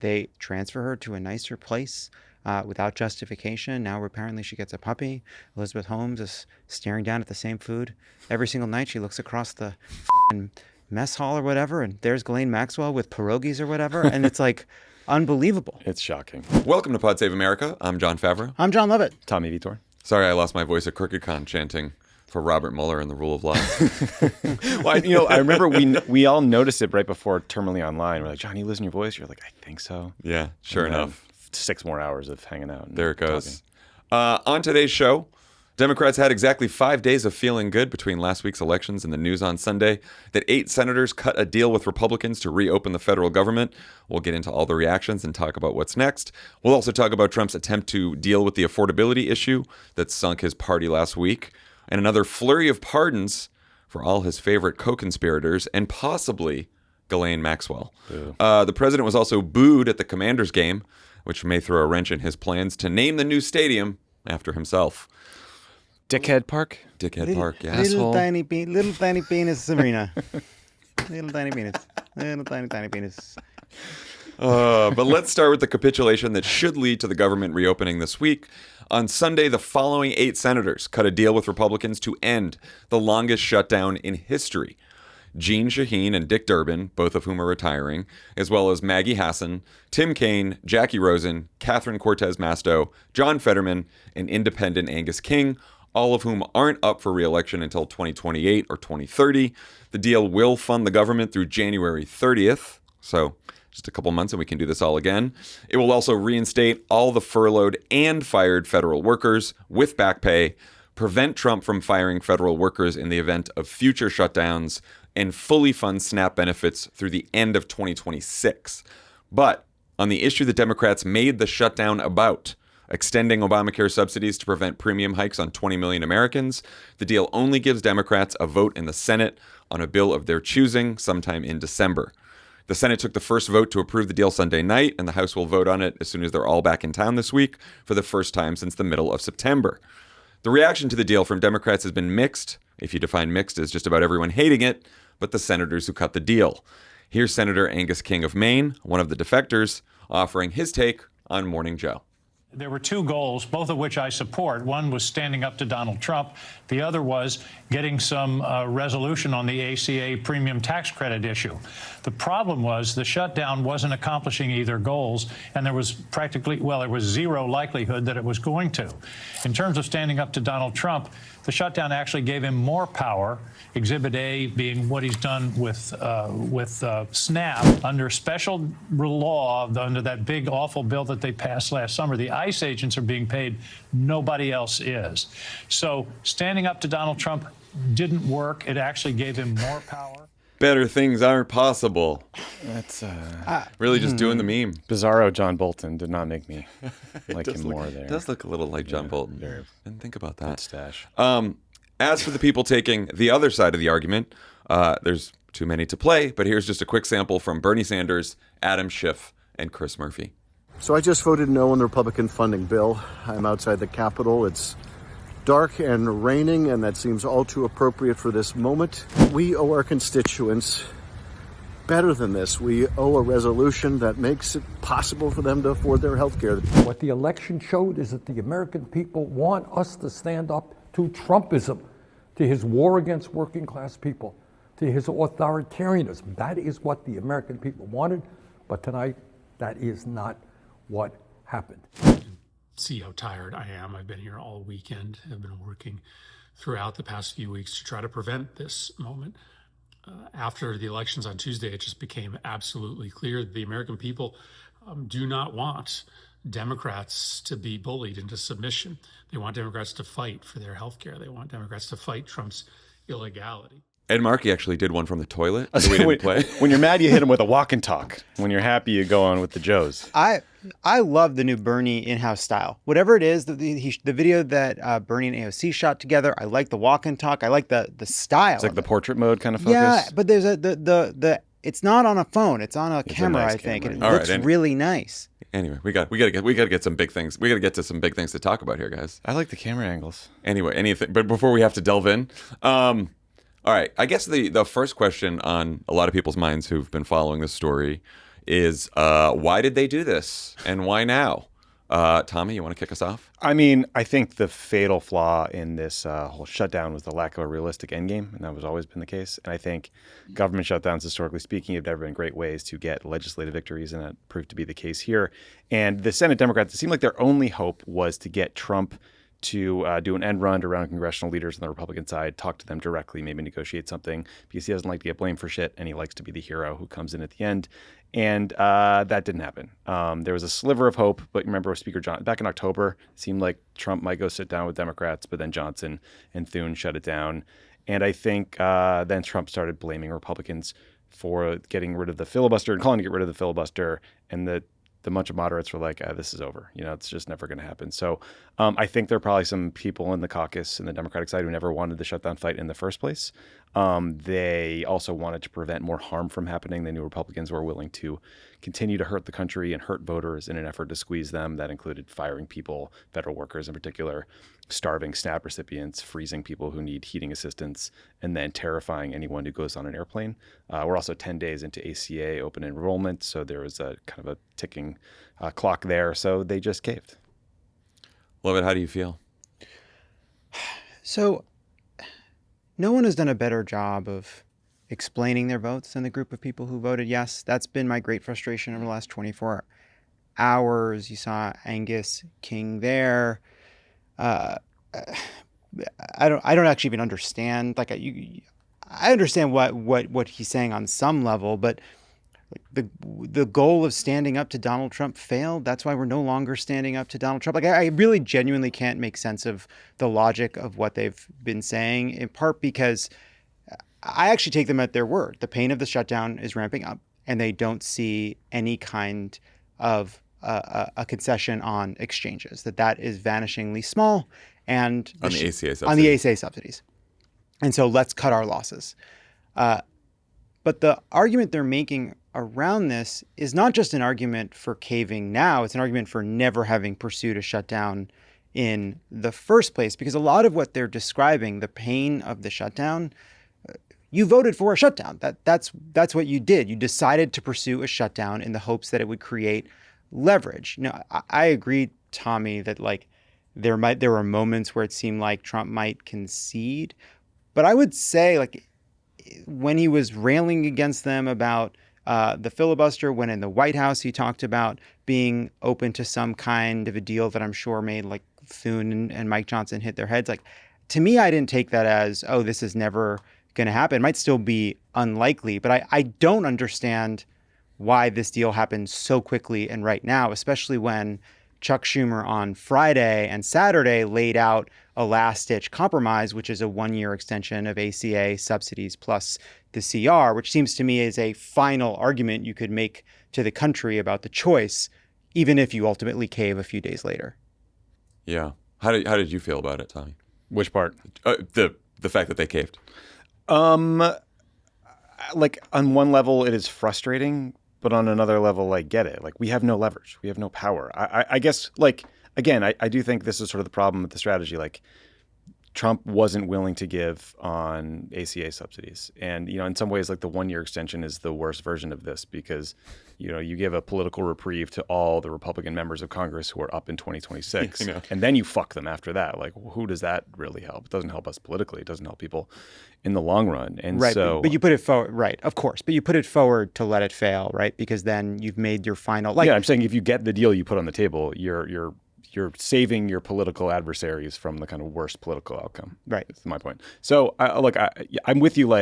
They transfer her to a nicer place without justification. Now apparently she gets a puppy. Elizabeth Holmes is staring down at the same food every single night. She looks across the mess hall or whatever, and there's Ghislaine Maxwell with pierogies or whatever, and it's like unbelievable. It's shocking. Welcome to Pod Save America. I'm John Favreau. I'm John Lovett. Tommy Vitor. Sorry I lost my voice at CrookedCon chanting for Robert Mueller and the rule of law. Well, I remember we all noticed it right before Terminally Online. We're like, John, you losing your voice? You're like, I think so. Yeah, sure enough. 6 more hours of hanging out. There it goes. On today's show, Democrats had exactly 5 days of feeling good between last week's elections and the news on Sunday that 8 senators cut a deal with Republicans to reopen the federal government. We'll get into all the reactions and talk about what's next. We'll also talk about Trump's attempt to deal with the affordability issue that sunk his party last week, and another flurry of pardons for all his favorite co-conspirators and possibly Ghislaine Maxwell. The president was also booed at the Commanders game, which may throw a wrench in his plans to name the new stadium after himself. Dickhead Park? Dickhead Park, yeah. Little tiny penis arena. Little tiny penis. Little tiny penis. But let's start with the capitulation that should lead to the government reopening this week. On Sunday, the following 8 senators cut a deal with Republicans to end the longest shutdown in history. Jeanne Shaheen and Dick Durbin, both of whom are retiring, as well as Maggie Hassan, Tim Kaine, Jackie Rosen, Catherine Cortez Masto, John Fetterman, and independent Angus King, all of whom aren't up for re-election until 2028 or 2030. The deal will fund the government through January 30th, so just a couple months and we can do this all again. It will also reinstate all the furloughed and fired federal workers with back pay, prevent Trump from firing federal workers in the event of future shutdowns, and fully fund SNAP benefits through the end of 2026. But on the issue that Democrats made the shutdown about, extending Obamacare subsidies to prevent premium hikes on 20 million Americans, the deal only gives Democrats a vote in the Senate on a bill of their choosing sometime in December. The Senate took the first vote to approve the deal Sunday night, and the House will vote on it as soon as they're all back in town this week for the first time since the middle of September. The reaction to the deal from Democrats has been mixed, if you define mixed as just about everyone hating it, but the senators who cut the deal. Here's Senator Angus King of Maine, one of the defectors, offering his take on Morning Joe. There were 2 goals, both of which I support. One was standing up to Donald Trump. The other was getting some resolution on the ACA premium tax credit issue. The problem was the shutdown wasn't accomplishing either goals, and there was there was zero likelihood that it was going to. In terms of standing up to Donald Trump, the shutdown actually gave him more power, Exhibit A being what he's done with SNAP. Under special law, under that big, awful bill that they passed last summer, the ICE agents are being paid. Nobody else is. So standing up to Donald Trump didn't work. It actually gave him more power. Better things aren't possible. That's really just doing the meme. Bizarro John Bolton did not make me like him more there. It does look a little like John Bolton. Didn't think about that. Stash. As for the people taking the other side of the argument, there's too many to play, but here's just a quick sample from Bernie Sanders, Adam Schiff, and Chris Murphy. So I just voted no on the Republican funding bill. I'm outside the Capitol. It's dark and raining, and that seems all too appropriate for this moment. We owe our constituents better than this. We owe a resolution that makes it possible for them to afford their health care. What the election showed is that the American people want us to stand up to Trumpism, to his war against working class people, to his authoritarianism. That is what the American people wanted, but tonight, that is not what happened. See how tired I am. I've been here all weekend. I've been working throughout the past few weeks to try to prevent this moment. After the elections on Tuesday, it just became absolutely clear that the American people do not want Democrats to be bullied into submission. They want Democrats to fight for their health care. They want Democrats to fight Trump's illegality. Ed Markey actually did one from the toilet. So we didn't play. When you're mad, you hit him with a walk and talk. When you're happy, you go on with the Joes. I love the new Bernie in-house style. Whatever it is, the video that Bernie and AOC shot together, I like the walk and talk. I like the style. It's like the portrait mode kind of focus. Yeah, but there's it's not on a phone. It's on a camera, I think. And it looks really nice. Anyway, we got to get some big things. We got to get to some big things to talk about here, guys. I like the camera angles. Anyway, anything. But before we have to delve in, all right. I guess the first question on a lot of people's minds who've been following this story is why did they do this and why now? Tommy, you want to kick us off? I mean, I think the fatal flaw in this whole shutdown was the lack of a realistic endgame, and that has always been the case. And I think government shutdowns, historically speaking, have never been great ways to get legislative victories, and that proved to be the case here. And the Senate Democrats, it seemed like their only hope was to get Trump to do an end run around congressional leaders on the Republican side, talk to them directly, maybe negotiate something, because he doesn't like to get blamed for shit, and he likes to be the hero who comes in at the end. And that didn't happen. There was a sliver of hope, but remember Speaker John back in October, it seemed like Trump might go sit down with Democrats, but then Johnson and Thune shut it down. And I think then Trump started blaming Republicans for getting rid of the filibuster and calling to get rid of the filibuster, and the bunch of moderates were like, this is over. It's just never going to happen. So I think there are probably some people in the caucus and the Democratic side who never wanted the shutdown fight in the first place. They also wanted to prevent more harm from happening. They knew Republicans were willing to continue to hurt the country and hurt voters in an effort to squeeze them. That included firing people, federal workers in particular, starving SNAP recipients, freezing people who need heating assistance, and then terrifying anyone who goes on an airplane. We're also 10 days into ACA open enrollment, so there was a kind of a ticking clock there. So they just caved. Lovett, how do you feel? So no one has done a better job of explaining their votes than the group of people who voted yes. That's been my great frustration over the last 24 hours. You saw Angus King there. I don't actually even understand. Like I understand what he's saying on some level, but the goal of standing up to Donald Trump failed. That's why we're no longer standing up to Donald Trump. Like I really genuinely can't make sense of the logic of what they've been saying, in part because I actually take them at their word. The pain of the shutdown is ramping up, and they don't see any kind of a concession on exchanges, that is vanishingly small, and on the ACA subsidies. On the ACA subsidies. And so let's cut our losses. But the argument they're making around this is not just an argument for caving now, it's an argument for never having pursued a shutdown in the first place, because a lot of what they're describing, the pain of the shutdown, you voted for a shutdown. That's what you did. You decided to pursue a shutdown in the hopes that it would create leverage. I agree, Tommy, that there were moments where it seemed like Trump might concede, but I would say when he was railing against them about the filibuster, when in the White House he talked about being open to some kind of a deal that I'm sure made Thune and Mike Johnson hit their heads. To me, I didn't take that as, oh, this is never going to happen. It might still be unlikely, but I don't understand why this deal happened so quickly and right now, especially when Chuck Schumer on Friday and Saturday laid out a last-ditch compromise, which is a one-year extension of ACA subsidies plus the CR, which seems to me is a final argument you could make to the country about the choice, even if you ultimately cave a few days later. Yeah. How did you feel about it, Tommy? Which part? The fact that they caved. On one level, it is frustrating, but on another level, I get it. We have no leverage. We have no power. I guess, again, I do think this is sort of the problem with the strategy. Trump wasn't willing to give on ACA subsidies. And, in some ways, the one-year extension is the worst version of this because, you give a political reprieve to all the Republican members of Congress who are up in 2026. And then you fuck them after that. Who does that really help? It doesn't help us politically. It doesn't help people in the long run. And right, so, but you put it forward, right? Of course, but you put it forward to let it fail, right? Because then you've made your final. Yeah, I'm saying if you get the deal you put on the table, you're saving your political adversaries from the kind of worst political outcome. Right. That's my point. So I'm with you.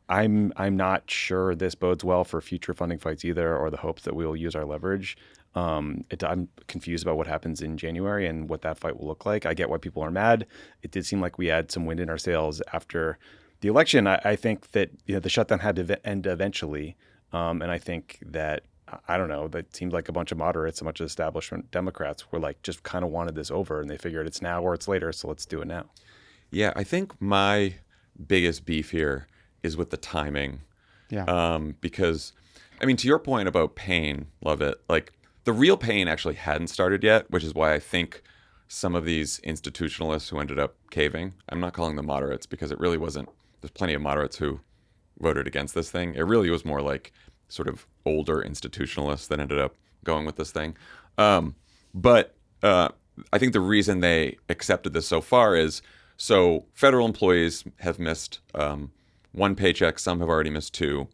I'm not sure this bodes well for future funding fights either, or the hopes that we will use our leverage. I'm confused about what happens in January and what that fight will look like. I get why people are mad. It did seem like we had some wind in our sails after the election. I think that the shutdown had to end eventually, and I think that I don't know. That seemed like a bunch of moderates, a bunch of establishment Democrats were just kind of wanted this over, and they figured it's now or it's later, so let's do it now. Yeah, I think my biggest beef here is with the timing. Yeah. Because, to your point about pain, Lovett, the real pain actually hadn't started yet, which is why I think some of these institutionalists who ended up caving, I'm not calling them moderates because it really wasn't, there's plenty of moderates who voted against this thing. It really was more sort of older institutionalists that ended up going with this thing. But I think the reason they accepted this so far is so federal employees have missed one paycheck. Some have already missed two.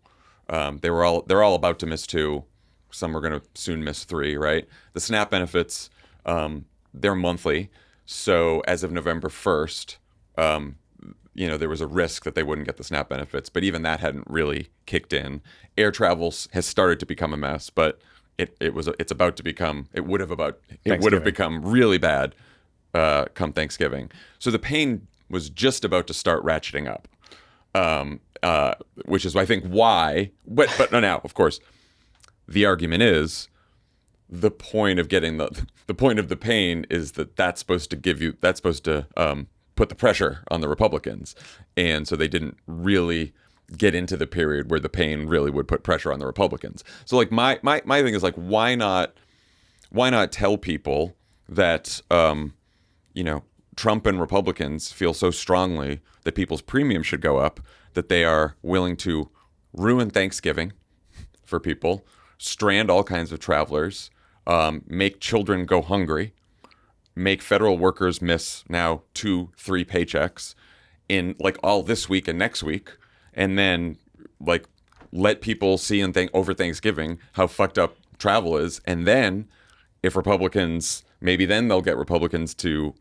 They're all about to miss two. Some are going to soon miss three. Right. The SNAP benefits, they're monthly. So as of November 1st, there was a risk that they wouldn't get the SNAP benefits, but even that hadn't really kicked in. Air travel has started to become a mess, but it would have become really bad come Thanksgiving. So the pain was just about to start ratcheting up, which is I think why. But now, of course, the argument is the point of getting the point of the pain is that's supposed to put the pressure on the Republicans, and so they didn't really get into the period where the pain really would put pressure on the Republicans. So like my thing is like why not tell people that Trump and Republicans feel so strongly that people's premium should go up that they are willing to ruin Thanksgiving for people, strand all kinds of travelers, make children go hungry, make federal workers miss now 2-3 paychecks in like all this week and next week, and then like let people see and think over Thanksgiving how fucked up travel is, and then if Republicans, maybe then they'll get Republicans to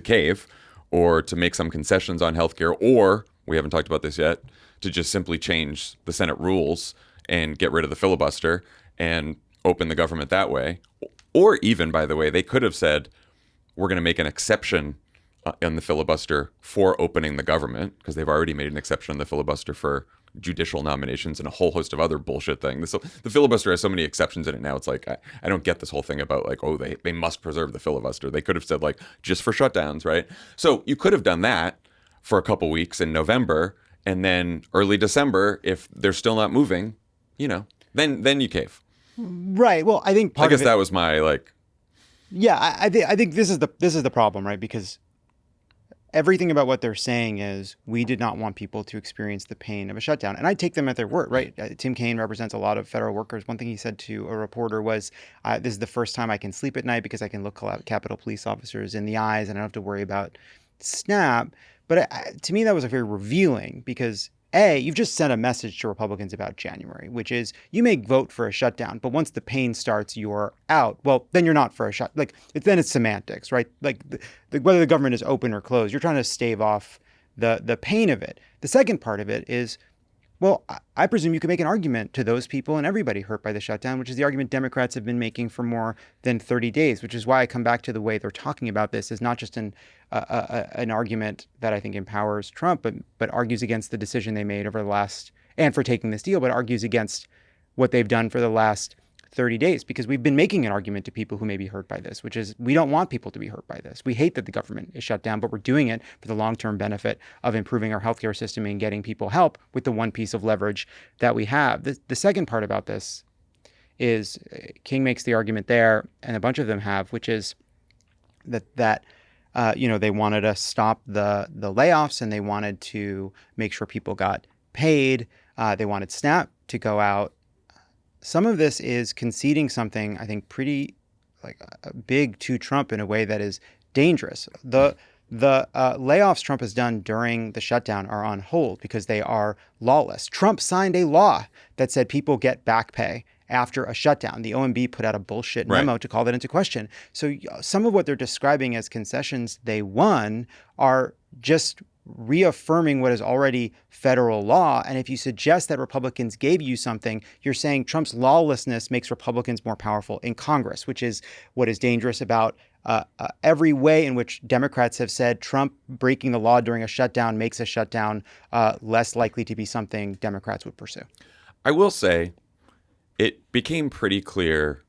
cave or to make some concessions on healthcare, or we haven't talked about this yet, to just simply change the Senate rules and get rid of the filibuster and open the government that way. Or even, by the way, they could have said, we're going to make an exception in the filibuster for opening the government, because they've already made an exception in the filibuster for judicial nominations and a whole host of other bullshit things. So the filibuster has so many exceptions in it now. It's like, I don't get this whole thing about like, oh, they must preserve the filibuster. They could have said like, just for shutdowns, right? So you could have done that for a couple weeks in November, and then early December, if they're still not moving, then you cave. Right. Well, I think I guess that was my like. Yeah, I think this is the problem, right? Because everything about what they're saying is we did not want people to experience the pain of a shutdown. And I take them at their word, right? Tim Kaine represents a lot of federal workers. One thing he said to a reporter was, this is the first time I can sleep at night because I can look Capitol Police officers in the eyes and I don't have to worry about SNAP. But to me, that was very revealing because you've just sent a message to Republicans about January, which is you may vote for a shutdown, but once the pain starts, you're out. Well, then you're not for a shut. Then it's semantics, right? Like whether the government is open or closed, you're trying to stave off the pain of it. The second part of it is, well, I presume you can make an argument to those people and everybody hurt by the shutdown, which is the argument Democrats have been making for more than 30 days, which is why I come back to the way they're talking about this is not just an argument that I think empowers Trump, but argues against the decision they made over the last, and for taking this deal, but argues against what they've done for the last 30 days, because we've been making an argument to people who may be hurt by this, which is we don't want people to be hurt by this. We hate that the government is shut down, but we're doing it for the long-term benefit of improving our healthcare system and getting people help with the one piece of leverage that we have. The second part about this is King makes the argument there, and a bunch of them have, which is that they wanted to stop the layoffs and they wanted to make sure people got paid. They wanted SNAP to go out. Some of this is conceding something, I think, pretty big to Trump in a way that is dangerous. The layoffs Trump has done during the shutdown are on hold because they are lawless. Trump signed a law that said people get back pay after a shutdown. The OMB put out a bullshit memo to call that into question. So some of what they're describing as concessions they won are just reaffirming what is already federal law. And if you suggest that Republicans gave you something, you're saying Trump's lawlessness makes Republicans more powerful in Congress, which is what is dangerous about every way in which Democrats have said Trump breaking the law during a shutdown makes a shutdown less likely to be something Democrats would pursue. I will say it became pretty clear,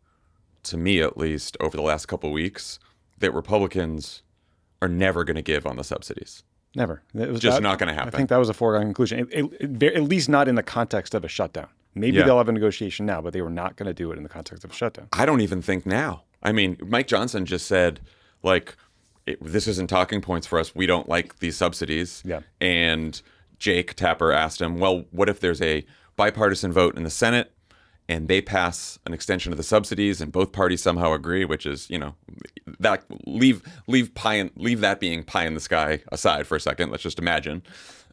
to me at least, over the last couple of weeks, that Republicans are never going to give on the subsidies. Never. It was just not going to happen. I think that was a foregone conclusion, at least not in the context of a shutdown. Maybe they'll have a negotiation now, but they were not going to do it in the context of a shutdown. I don't even think now. I mean, Mike Johnson just said, this isn't talking points for us. We don't like these subsidies. Yeah. And Jake Tapper asked him, well, what if there's a bipartisan vote in the Senate and they pass an extension of the subsidies, and both parties somehow agree, which is, that leave that being pie in the sky aside for a second. Let's just imagine.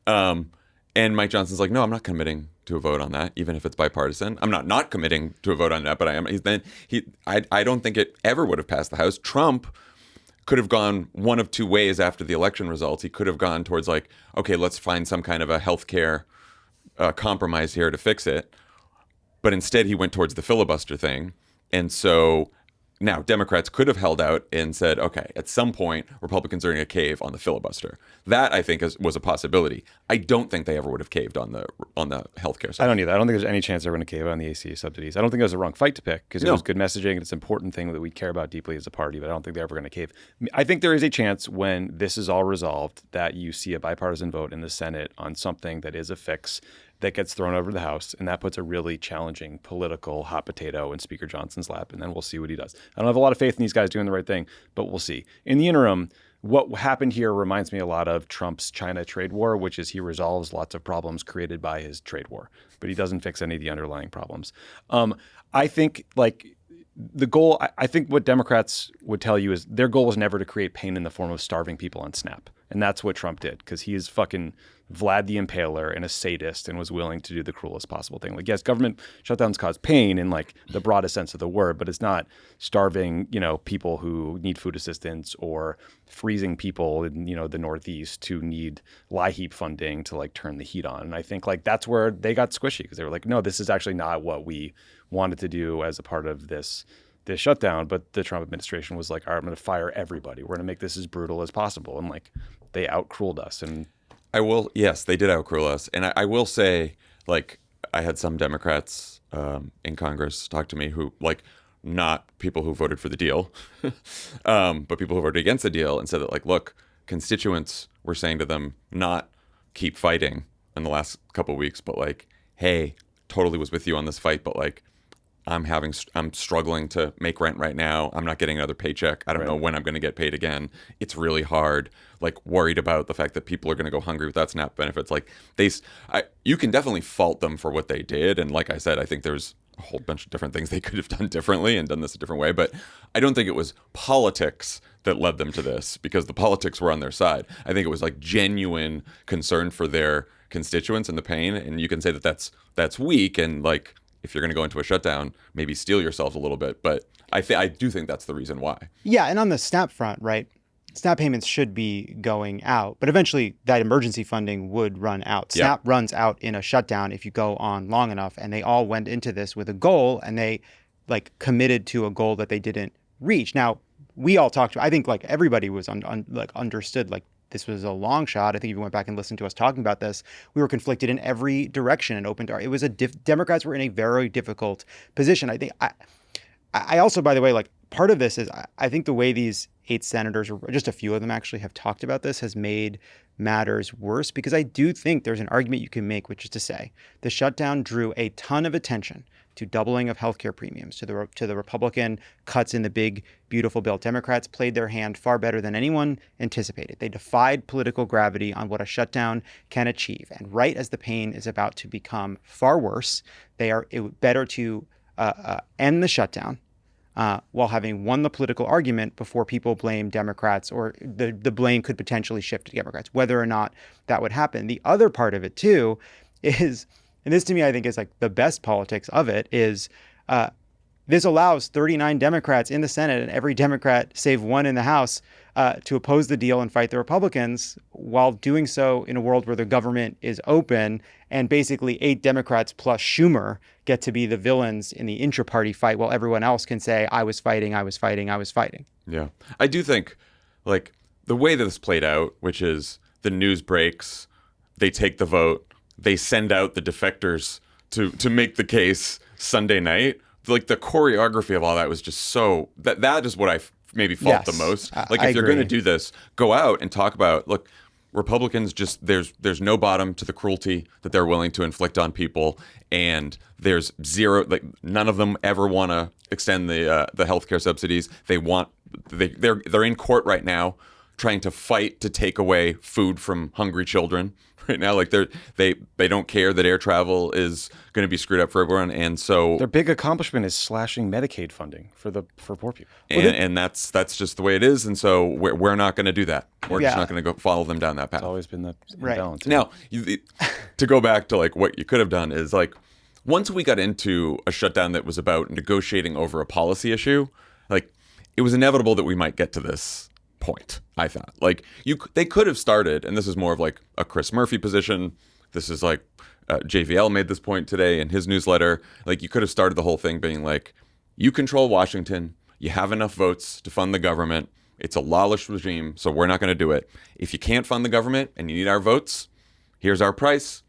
And Mike Johnson's like, no, I'm not committing to a vote on that, even if it's bipartisan. I'm not committing to a vote on that, but I am. I don't think it ever would have passed the House. Trump could have gone one of two ways after the election results. He could have gone towards like, okay, let's find some kind of a healthcare compromise here to fix it. But instead, he went towards the filibuster thing. And so now Democrats could have held out and said, okay, at some point, Republicans are going to cave on the filibuster. That, I think, was a possibility. I don't think they ever would have caved on the healthcare side. I don't either. I don't think there's any chance they're going to cave on the ACA subsidies. I don't think it was the wrong fight to pick because it was good messaging and it's an important thing that we care about deeply as a party, but I don't think they're ever going to cave. I think there is a chance when this is all resolved that you see a bipartisan vote in the Senate on something that is a fix that gets thrown over to the House, and that puts a really challenging political hot potato in Speaker Johnson's lap, and then we'll see what he does. I don't have a lot of faith in these guys doing the right thing, but we'll see. In the interim, what happened here reminds me a lot of Trump's China trade war, which is he resolves lots of problems created by his trade war, but he doesn't fix any of the underlying problems. I think the goal, I think what Democrats would tell you is their goal was never to create pain in the form of starving people on SNAP. And that's what Trump did because he is fucking Vlad the Impaler and a sadist and was willing to do the cruelest possible thing. Like, yes, government shutdowns cause pain in like the broadest sense of the word, but it's not starving, people who need food assistance or freezing people in, the Northeast who need LIHEAP funding to like turn the heat on. And I think like that's where they got squishy because they were like, no, this is actually not what we wanted to do as a part of this shutdown. But the Trump administration was like, all right, I'm going to fire everybody. We're going to make this as brutal as possible. And like they out-crueled us. And yes, they did out-cruel us. And I will say, like, I had some Democrats in Congress talk to me who, like, not people who voted for the deal, but people who voted against the deal and said that, like, look, constituents were saying to them, not keep fighting in the last couple of weeks, but like, hey, totally was with you on this fight, but like, I'm struggling to make rent right now. I'm not getting another paycheck. I don't know when I'm going to get paid again. It's really hard. Like, worried about the fact that people are going to go hungry without SNAP benefits. Like, you can definitely fault them for what they did. And like I said, I think there's a whole bunch of different things they could have done differently and done this a different way. But I don't think it was politics that led them to this because the politics were on their side. I think it was like genuine concern for their constituents and the pain. And you can say that that's weak and like, if you're going to go into a shutdown, maybe steel yourselves a little bit. But I do think that's the reason why. Yeah, and on the SNAP front, right? SNAP payments should be going out, but eventually that emergency funding would run out. SNAP runs out in a shutdown if you go on long enough, and they all went into this with a goal, and they like committed to a goal that they didn't reach. Now, we all talked to, I think like everybody was understood like this was a long shot. I think if you went back and listened to us talking about this, we were conflicted in every direction and open door. It was Democrats were in a very difficult position. I think I also, by the way, like part of this is I think the way these 8 senators, or just a few of them actually have talked about this, has made matters worse because I do think there's an argument you can make, which is to say the shutdown drew a ton of attention to doubling of healthcare premiums, to the Republican cuts in the big, beautiful bill. Democrats played their hand far better than anyone anticipated. They defied political gravity on what a shutdown can achieve. And right as the pain is about to become far worse, it better to end the shutdown while having won the political argument before people blame Democrats, or the blame could potentially shift to Democrats, whether or not that would happen. The other part of it, too, is, and this to me I think is like the best politics of it, is this allows 39 Democrats in the Senate and every Democrat save one in the House to oppose the deal and fight the Republicans, while doing so in a world where the government is open and basically 8 Democrats plus Schumer get to be the villains in the intra-party fight while everyone else can say, I was fighting, I was fighting, I was fighting. Yeah. I do think like the way that this played out, which is the news breaks, they take the vote, they send out the defectors to make the case Sunday night. Like the choreography of all that was just so that is what I maybe fault the most. Like if you're going to do this, go out and talk about, look, Republicans just there's no bottom to the cruelty that they're willing to inflict on people, and there's zero, like none of them ever want to extend the healthcare subsidies. They're in court right now trying to fight to take away food from hungry children right now. Like they don't care that air travel is going to be screwed up for everyone, and so Their big accomplishment is slashing Medicaid funding for poor people. and that's just the way it is. And so we're not going to do that. We're just not going to go follow them down that path. It's always been the Right. balance. Now, to go back to like what you could have done is like once we got into a shutdown that was about negotiating over a policy issue, like it was inevitable that we might get to this point. I thought like they could have started, and this is more of like a Chris Murphy position. This is like JVL made this point today in his newsletter. Like you could have started the whole thing being like, you control Washington, you have enough votes to fund the government. It's a lawless regime, so we're not going to do it. If you can't fund the government and you need our votes, here's our price.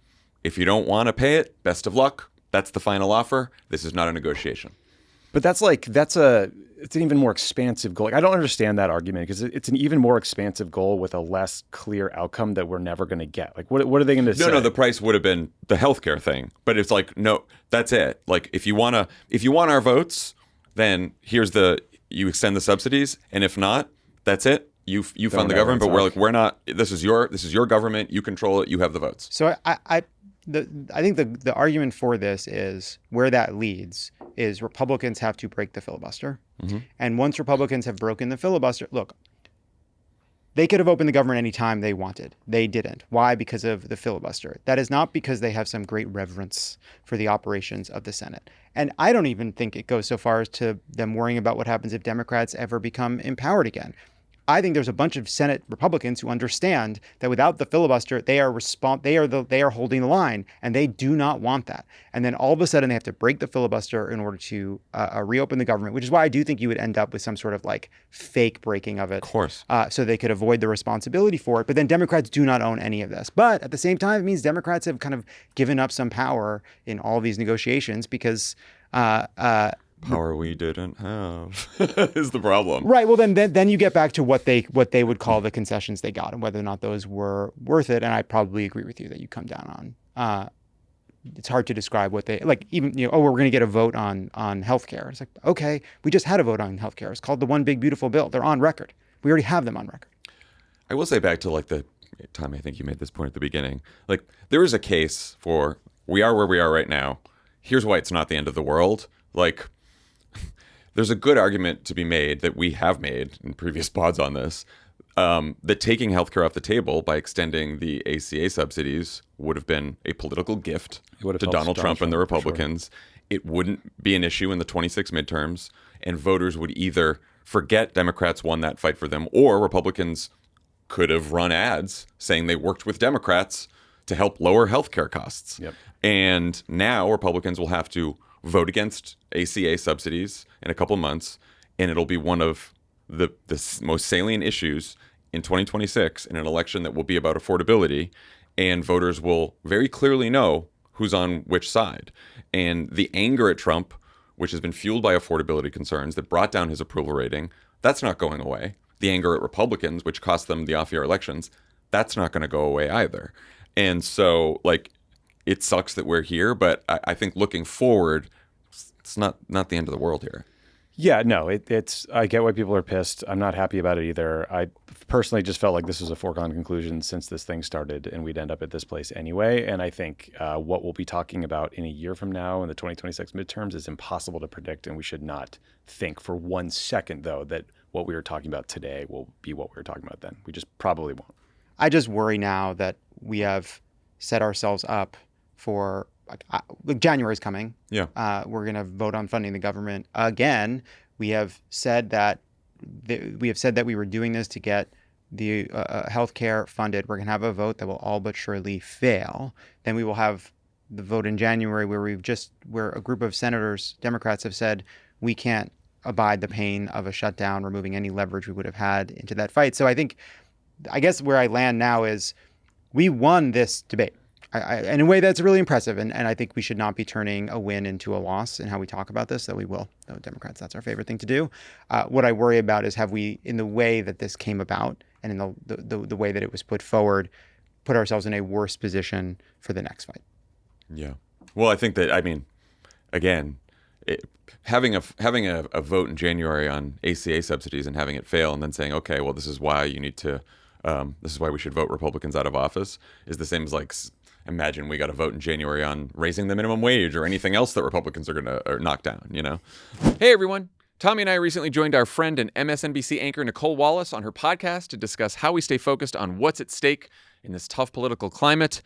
If you don't want to pay it, best of luck. That's the final offer. This is not a negotiation. But it's an even more expansive goal. Like, I don't understand that argument because it's an even more expansive goal with a less clear outcome that we're never going to get. Like, what are they going to say? No, the price would have been the healthcare thing, but it's like, no, that's it. Like, if you want our votes, then you extend the subsidies, and if not, that's it. You fund the government, but we're not. This is your government. You control it. You have the votes. So I think the argument for this is where that leads is Republicans have to break the filibuster. Mm-hmm. And once Republicans have broken the filibuster, look, they could have opened the government anytime they wanted. They didn't. Why? Because of the filibuster. That is not because they have some great reverence for the operations of the Senate. And I don't even think it goes so far as to them worrying about what happens if Democrats ever become empowered again. I think there's a bunch of Senate Republicans who understand that without the filibuster, they are holding the line, and they do not want that. And then all of a sudden, they have to break the filibuster in order to reopen the government, which is why I do think you would end up with some sort of like fake breaking of it. Of course. So they could avoid the responsibility for it. But then Democrats do not own any of this. But at the same time, it means Democrats have kind of given up some power in all these negotiations because Power we didn't have is the problem. Right. Well, then you get back to what they would call the concessions they got and whether or not those were worth it. And I probably agree with you that you come down on. It's hard to describe what they like. Even we're going to get a vote on healthcare. It's like, okay, we just had a vote on healthcare. It's called the One Big Beautiful Bill. They're on record. We already have them on record. I will say back to like the time I think you made this point at the beginning. Like there is a case for we are where we are right now. Here's why it's not the end of the world. Like. There's a good argument to be made that we have made in previous pods on this, that taking healthcare off the table by extending the ACA subsidies would have been a political gift to Donald Trump and the Republicans. Sure. It wouldn't be an issue in the 26 midterms, and voters would either forget Democrats won that fight for them, or Republicans could have run ads saying they worked with Democrats to help lower healthcare costs. Yep. And now Republicans will have to vote against ACA subsidies in a couple months, and it'll be one of the most salient issues in 2026 in an election that will be about affordability, and voters will very clearly know who's on which side. And the anger at Trump, which has been fueled by affordability concerns that brought down his approval rating, that's not going away. The anger at Republicans, which cost them the off-year elections, that's not going to go away either. And so, like, it sucks that we're here, but I think looking forward, it's not the end of the world here. Yeah, no, it's. I get why people are pissed. I'm not happy about it either. I personally just felt like this was a foregone conclusion since this thing started, and we'd end up at this place anyway. And I think what we'll be talking about in a year from now in the 2026 midterms is impossible to predict, and we should not think for 1 second, though, that what we were talking about today will be what we were talking about then. We just probably won't. I just worry now that we have set ourselves up for January's coming. Yeah. We're going to vote on funding the government again. We have said that we were doing this to get the healthcare funded. We're going to have a vote that will all but surely fail. Then we will have the vote in January where a group of senators, Democrats, have said we can't abide the pain of a shutdown, removing any leverage we would have had into that fight. So I guess where I land now is we won this debate. In a way that's really impressive, and I think we should not be turning a win into a loss in how we talk about this, though we will. Though Democrats, that's our favorite thing to do. What I worry about is have we, in the way that this came about and in the way that it was put forward, put ourselves in a worse position for the next fight. Yeah. Well, I think that, again, having a vote in January on ACA subsidies and having it fail, and then saying, okay, well, this is why you need to, this is why we should vote Republicans out of office, is the same as like, imagine we got a vote in January on raising the minimum wage or anything else that Republicans are going to knock down, you know? Hey, everyone. Tommy and I recently joined our friend and MSNBC anchor Nicole Wallace on her podcast to discuss how we stay focused on what's at stake in this tough political climate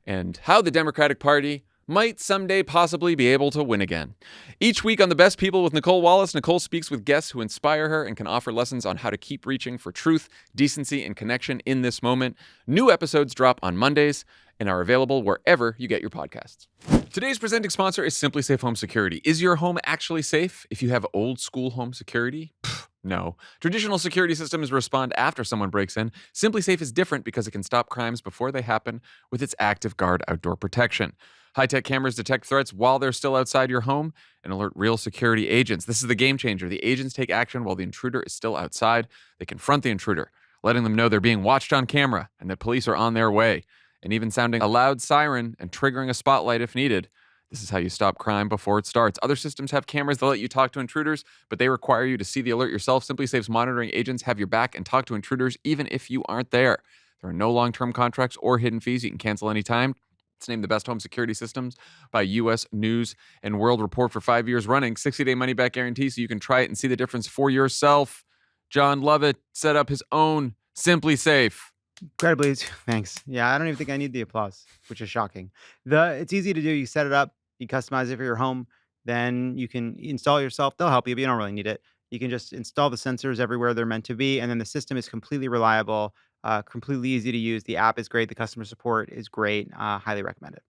and how the Democratic Party might someday possibly be able to win again. Each week on The Best People with Nicole Wallace, Nicole speaks with guests who inspire her and can offer lessons on how to keep reaching for truth, decency, and connection in this moment. New episodes drop on Mondays and are available wherever you get your podcasts. Today's presenting sponsor is Simply Safe Home Security. Is your home actually safe if you have old school home security? No. Traditional security systems respond after someone breaks in. Simply Safe is different because it can stop crimes before they happen with its Active Guard outdoor protection. High-tech cameras detect threats while they're still outside your home and alert real security agents. This is the game changer. The agents take action while the intruder is still outside. They confront the intruder, letting them know they're being watched on camera and that police are on their way, and even sounding a loud siren and triggering a spotlight if needed. This is how you stop crime before it starts. Other systems have cameras that let you talk to intruders, but they require you to see the alert yourself. Simply Safe's monitoring agents have your back and talk to intruders even if you aren't there. There are no long-term contracts or hidden fees. You can cancel anytime. It's named the best home security systems by U.S. News and World Report for 5 years running. 60-day money-back guarantee so you can try it and see the difference for yourself. John Lovett set up his own Simply Safe. Incredibly, thanks. Yeah, I don't even think I need the applause, which is shocking. It's easy to do. You set it up, you customize it for your home, then you can install it yourself. They'll help you, but you don't really need it. You can just install the sensors everywhere they're meant to be, and then the system is completely reliable, completely easy to use. The app is great. The customer support is great. Highly recommend it.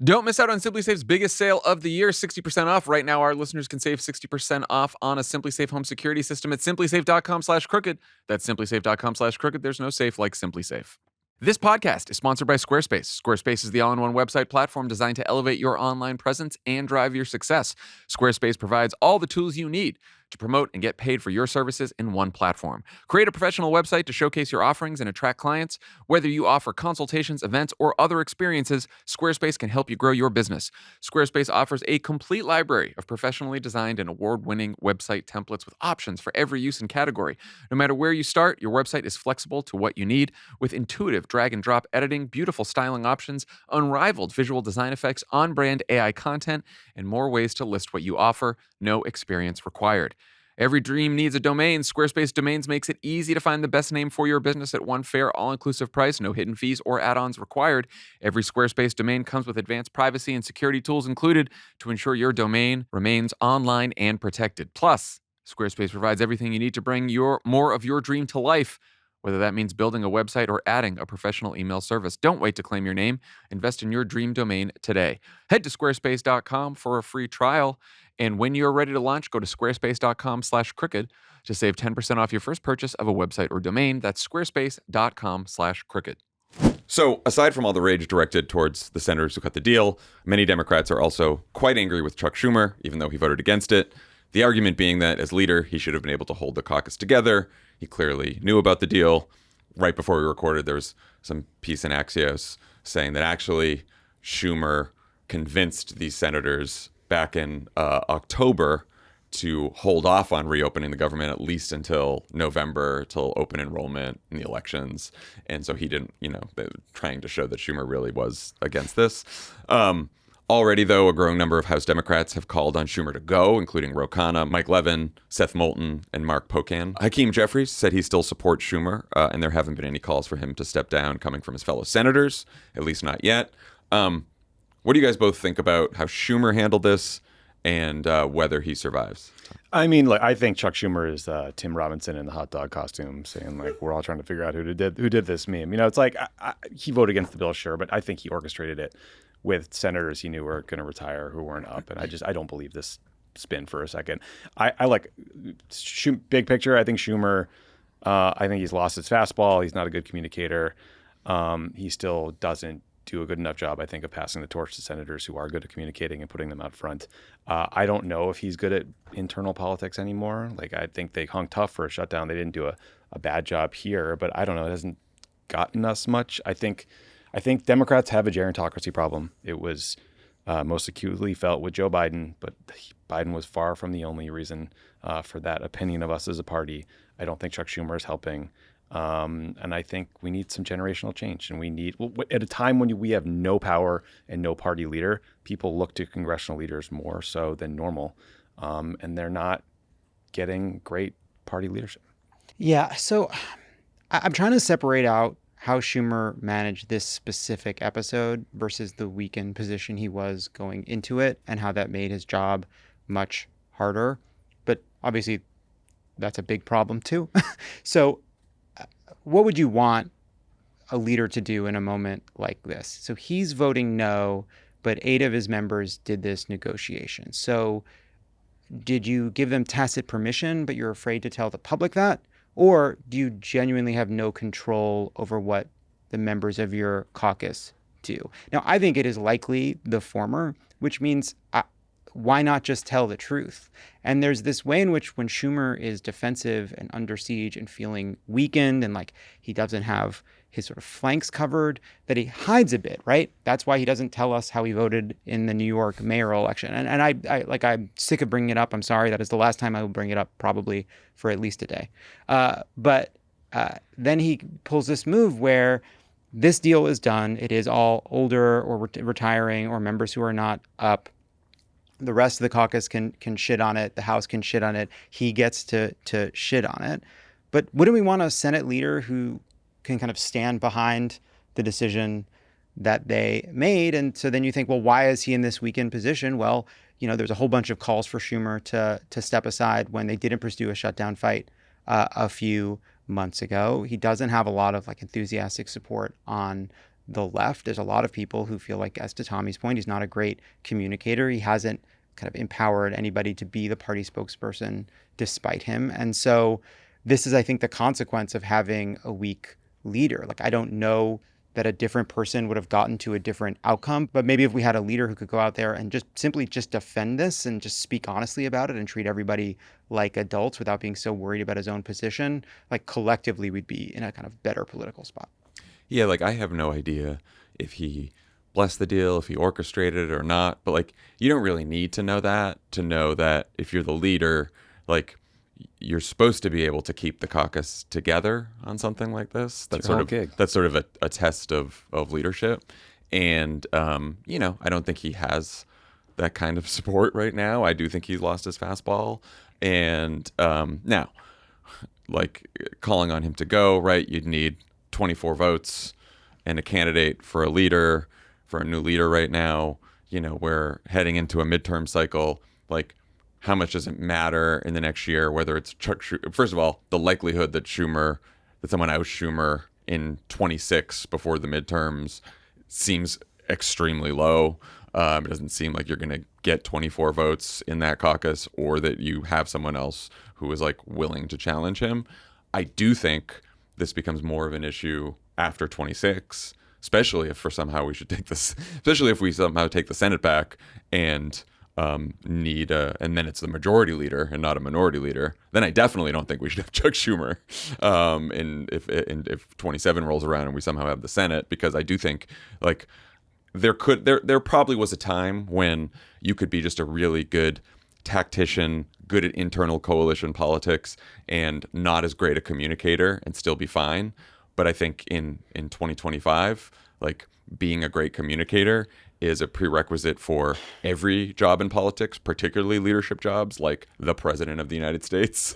Don't miss out on Simply Safe's biggest sale of the year, 60% off. Right now, our listeners can save 60% off on a Simply Safe home security system at simplysafe.com/crooked. That's simplysafe.com/crooked. There's no safe like Simply Safe. This podcast is sponsored by Squarespace. Squarespace is the all-in-one website platform designed to elevate your online presence and drive your success. Squarespace provides all the tools you need to promote and get paid for your services in one platform. Create a professional website to showcase your offerings and attract clients. Whether you offer consultations, events, or other experiences, Squarespace can help you grow your business. Squarespace offers a complete library of professionally designed and award-winning website templates with options for every use and category. No matter where you start, your website is flexible to what you need with intuitive drag-and-drop editing, beautiful styling options, unrivaled visual design effects, on-brand AI content, and more ways to list what you offer. No experience required. Every dream needs a domain. Squarespace Domains makes it easy to find the best name for your business at one fair, all-inclusive price, no hidden fees or add-ons required. Every Squarespace domain comes with advanced privacy and security tools included to ensure your domain remains online and protected. Plus, Squarespace provides everything you need to bring more of your dream to life, whether that means building a website or adding a professional email service. Don't wait to claim your name. Invest in your dream domain today. Head to squarespace.com for a free trial. And when you're ready to launch, go to squarespace.com/crooked to save 10% off your first purchase of a website or domain. That's squarespace.com/crooked. So, aside from all the rage directed towards the senators who cut the deal, many Democrats are also quite angry with Chuck Schumer, even though he voted against it. The argument being that as leader, he should have been able to hold the caucus together. He clearly knew about the deal. Right before we recorded, there was some piece in Axios saying that actually Schumer convinced these senators back in October to hold off on reopening the government at least until November, till open enrollment in the elections. And so he didn't, trying to show that Schumer really was against this. Already, though, a growing number of House Democrats have called on Schumer to go, including Ro Khanna, Mike Levin, Seth Moulton, and Mark Pocan. Hakeem Jeffries said he still supports Schumer, and there haven't been any calls for him to step down coming from his fellow senators, at least not yet. What do you guys both think about how Schumer handled this and whether he survives? I mean, I think Chuck Schumer is Tim Robinson in the hot dog costume, saying we're all trying to figure out who did this meme. It's he voted against the bill, sure, but I think he orchestrated it with senators he knew were going to retire who weren't up, and I don't believe this spin for a second. I like big picture. I think Schumer. I think he's lost his fastball. He's not a good communicator. He still doesn't do a good enough job, I think, of passing the torch to senators who are good at communicating and putting them out front. I don't know if he's good at internal politics anymore. I think they hung tough for a shutdown. They didn't do a bad job here, but I don't know. It hasn't gotten us much. I think Democrats have a gerontocracy problem. It was most acutely felt with Joe Biden, but Biden was far from the only reason for that opinion of us as a party. I don't think Chuck Schumer is helping. And I think we need some generational change. And we need, at a time when we have no power and no party leader, people look to congressional leaders more so than normal. And they're not getting great party leadership. Yeah, so I'm trying to separate out how Schumer managed this specific episode versus the weakened position he was going into it and how that made his job much harder. But obviously, that's a big problem too. So what would you want a leader to do in a moment like this? So he's voting no, but 8 of his members did this negotiation. So did you give them tacit permission, but you're afraid to tell the public that? Or do you genuinely have no control over what the members of your caucus do? Now, I think it is likely the former, which means why not just tell the truth? And there's this way in which when Schumer is defensive and under siege and feeling weakened and like he doesn't have his sort of flanks covered, that he hides a bit, right? That's why he doesn't tell us how he voted in the New York mayoral election. And I'm sick of bringing it up. I'm sorry. That is the last time I will bring it up, probably for at least a day. But then he pulls this move where this deal is done. It is all older or retiring or members who are not up. The rest of the caucus can shit on it. The House can shit on it. He gets to shit on it. But wouldn't we want a Senate leader who can kind of stand behind the decision that they made? And so then you think, well, why is he in this weakened position? Well, there's a whole bunch of calls for Schumer to step aside when they didn't pursue a shutdown fight a few months ago. He doesn't have a lot of enthusiastic support on the left. There's a lot of people who feel like, as to Tommy's point, he's not a great communicator. He hasn't kind of empowered anybody to be the party spokesperson despite him. And so this is, I think, the consequence of having a weak leader. I don't know that a different person would have gotten to a different outcome, but maybe if we had a leader who could go out there and just simply defend this and just speak honestly about it and treat everybody like adults without being so worried about his own position, collectively we'd be in a kind of better political spot. Yeah, I have no idea if he blessed the deal, if he orchestrated it or not. But you don't really need to know that if you're the leader, you're supposed to be able to keep the caucus together on something like this. That's sort of a test of leadership. And I don't think he has that kind of support right now. I do think he's lost his fastball. And now, calling on him to go, right? You'd need 24 votes and a candidate for a new leader right now. We're heading into a midterm cycle. How much does it matter in the next year, whether it's Chuck Schumer? First of all, the likelihood that someone outs Schumer in 26 before the midterms seems extremely low. It doesn't seem like you're going to get 24 votes in that caucus, or that you have someone else who is willing to challenge him. I do think this becomes more of an issue after 26, especially if we somehow take the Senate back and and then it's the majority leader and not a minority leader. Then I definitely don't think we should have Chuck Schumer. And if 27 rolls around and we somehow have the Senate, because I do think there probably was a time when you could be just a really good tactician, good at internal coalition politics, and not as great a communicator and still be fine. But I think in 2025, being a great communicator is a prerequisite for every job in politics, particularly leadership jobs, like the president of the United States,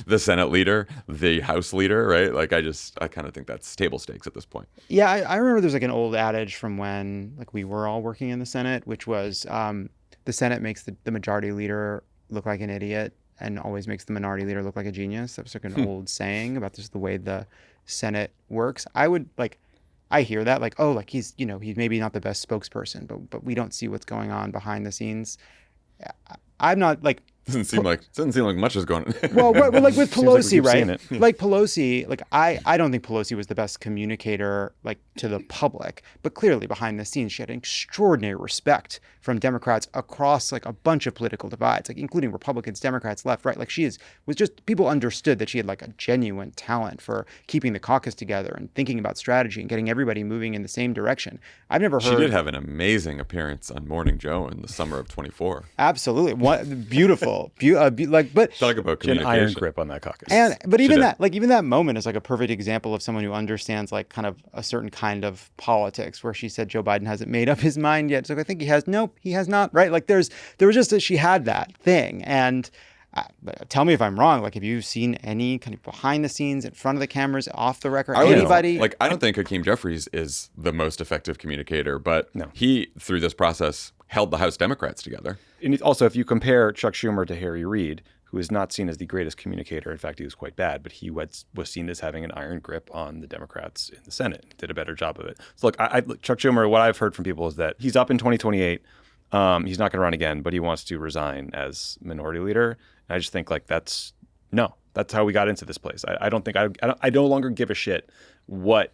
the Senate leader, the House leader, right? I kind of think that's table stakes at this point. Yeah, I remember there's an old adage from when we were all working in the Senate, which was the Senate makes the majority leader look like an idiot and always makes the minority leader look like a genius. That was an old saying about just the way the Senate works. I hear that he's he's maybe not the best spokesperson, but we don't see what's going on behind the scenes. I'm not Doesn't seem like much is going on. Well, like with Seems like we Pelosi, keep right? seeing it. Like Pelosi, like I don't think Pelosi was the best communicator, like to the public, but clearly behind the scenes, she had an extraordinary respect from Democrats across like a bunch of political divides, like including Republicans, Democrats, left, right. Like was just, people understood that she had like a genuine talent for keeping the caucus together and thinking about strategy and getting everybody moving in the same direction. I've never heard. She did have an amazing appearance on Morning Joe in the summer of 24. Absolutely, beautiful. But Talk about She had communication. an iron grip on that caucus. but even did. even that moment is like a perfect example of someone who understands like kind of a certain kind of politics, where she said Joe Biden hasn't made up his mind yet. So I think he has. Nope, he has not. Right? Like there was just she had that thing. And tell me if I'm wrong. Like, have you seen any kind of behind the scenes, in front of the cameras, off the record? Anybody? I don't think Hakeem Jeffries is the most effective communicator, but No. he, through this process, held the House Democrats together. And also, if you compare Chuck Schumer to Harry Reid, who is not seen as the greatest communicator, in fact, he was quite bad, but he was seen as having an iron grip on the Democrats in the Senate, did a better job of it. So look, Chuck Schumer, what I've heard from people is that he's up in 2028. He's not going to run again, but he wants to resign as minority leader. And I just think like that's how we got into this place. I no longer give a shit what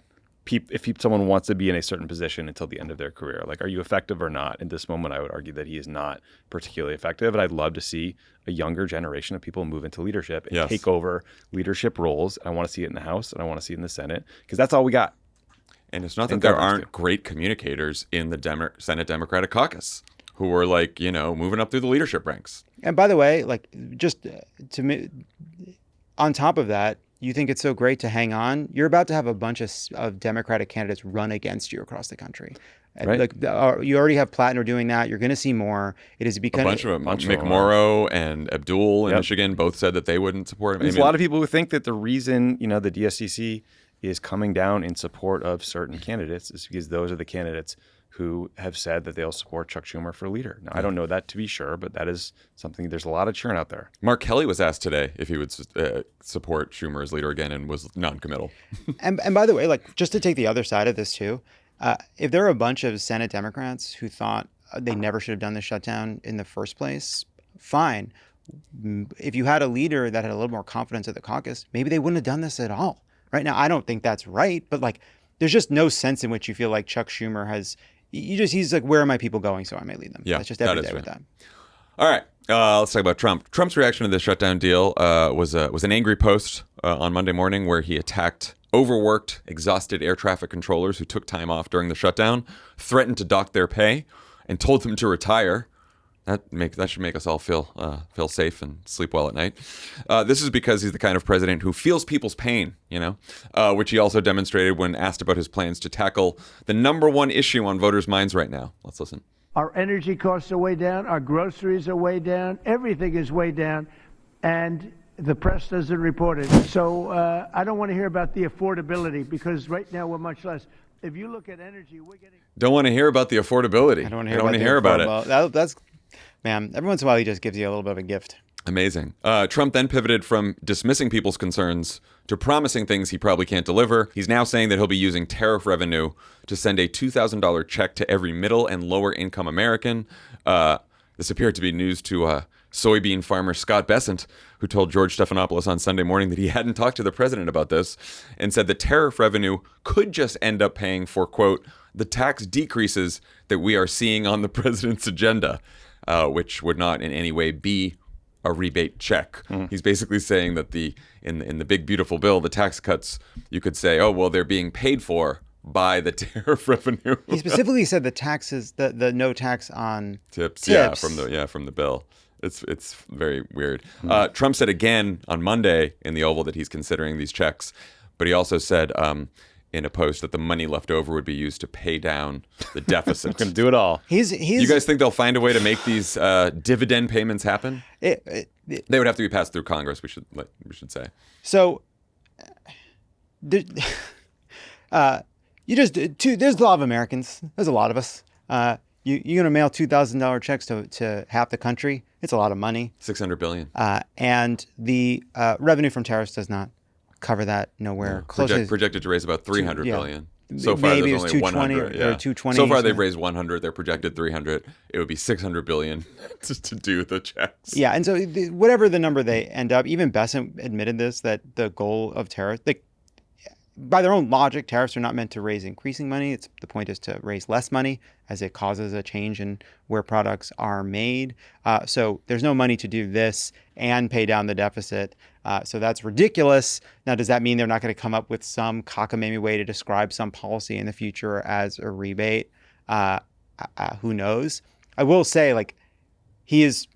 if someone wants to be in a certain position until the end of their career. Like, are you effective or not? In this moment, I would argue that he is not particularly effective. And I'd love to see a younger generation of people move into leadership and take over leadership roles. I want to see it in the House and I want to see it in the Senate, because that's all we got. And it's not that there aren't great communicators in the Senate Democratic caucus who are like, moving up through the leadership ranks. And by the way, like, just on top of that, you think it's so great to hang on. You're about to have a bunch of Democratic candidates run against you across the country. Right. Like, you already have Plattner doing that. You're going to see more. It is becoming A bunch of them. Mick Morrow and Abdul in Michigan both said that they wouldn't support him. There's a lot of people who think that the reason, the DSCC is coming down in support of certain candidates is because those are the candidates who have said that they'll support Chuck Schumer for leader. Now, I don't know that to be sure, but that is something. There's a lot of churn out there. Mark Kelly was asked today if he would support Schumer as leader again and was non-committal. And by the way, like, just to take the other side of this too, if there are a bunch of Senate Democrats who thought they never should have done the shutdown in the first place, fine. If you had a leader that had a little more confidence at the caucus, maybe they wouldn't have done this at all. Right now, I don't think that's right, but like, there's just no sense in which you feel like Chuck Schumer has. He's like, where are my people going? So I may lead them. Yeah, that's just every that is day with fair. that. All right, let's talk about Trump. Trump's reaction to the shutdown deal was an angry post on Monday morning where he attacked overworked, exhausted air traffic controllers who took time off during the shutdown, threatened to dock their pay, and told them to retire. That should make us all feel safe and sleep well at night. This is because he's the kind of president who feels people's pain, which he also demonstrated when asked about his plans to tackle the number one issue on voters' minds right now. Let's listen. Our energy costs are way down. Our groceries are way down. Everything is way down. And the press doesn't report it. So I don't want to hear about the affordability, because right now we're much less. If you look at energy, we're getting... Don't want to hear about the affordability. I don't want to hear about it. That's, man, every once in a while he just gives you a little bit of a gift. Amazing. Trump then pivoted from dismissing people's concerns to promising things he probably can't deliver. He's now saying that he'll be using tariff revenue to send a $2,000 check to every middle and lower income American. This appeared to be news to soybean farmer Scott Bessent, who told George Stephanopoulos on Sunday morning that he hadn't talked to the president about this, and said the tariff revenue could just end up paying for, quote, the tax decreases that we are seeing on the president's agenda, which would not in any way be a rebate check. He's basically saying that in the big beautiful bill, the tax cuts, you could say, oh, well, they're being paid for by the tariff revenue. He specifically said the taxes, the no tax on tips. Yeah, from the bill. It's very weird. Trump said again on Monday in the Oval that he's considering these checks, but he also said in a post that the money left over would be used to pay down the deficit. Going to do it all. You guys think they'll find a way to make these dividend payments happen? They would have to be passed through Congress. We should say. So, there's a lot of Americans. There's a lot of us. You're going to mail $2,000 checks to half the country. It's a lot of money. $600 billion. And the revenue from tariffs does not cover that. Nowhere close. Projected to raise about $300 billion. So far, maybe it there's was only 220 100. or Yeah. 220. So far, they've raised 100. They're projected 300. It would be 600 billion to do the checks. Yeah, and so whatever the number they end up, even Besant admitted this, that the goal of tariffs, by their own logic, tariffs are not meant to raise increasing money. The point is to raise less money as it causes a change in where products are made. So there's no money to do this and pay down the deficit. So that's ridiculous. Now, does that mean they're not going to come up with some cockamamie way to describe some policy in the future as a rebate? Who knows? I will say, he is...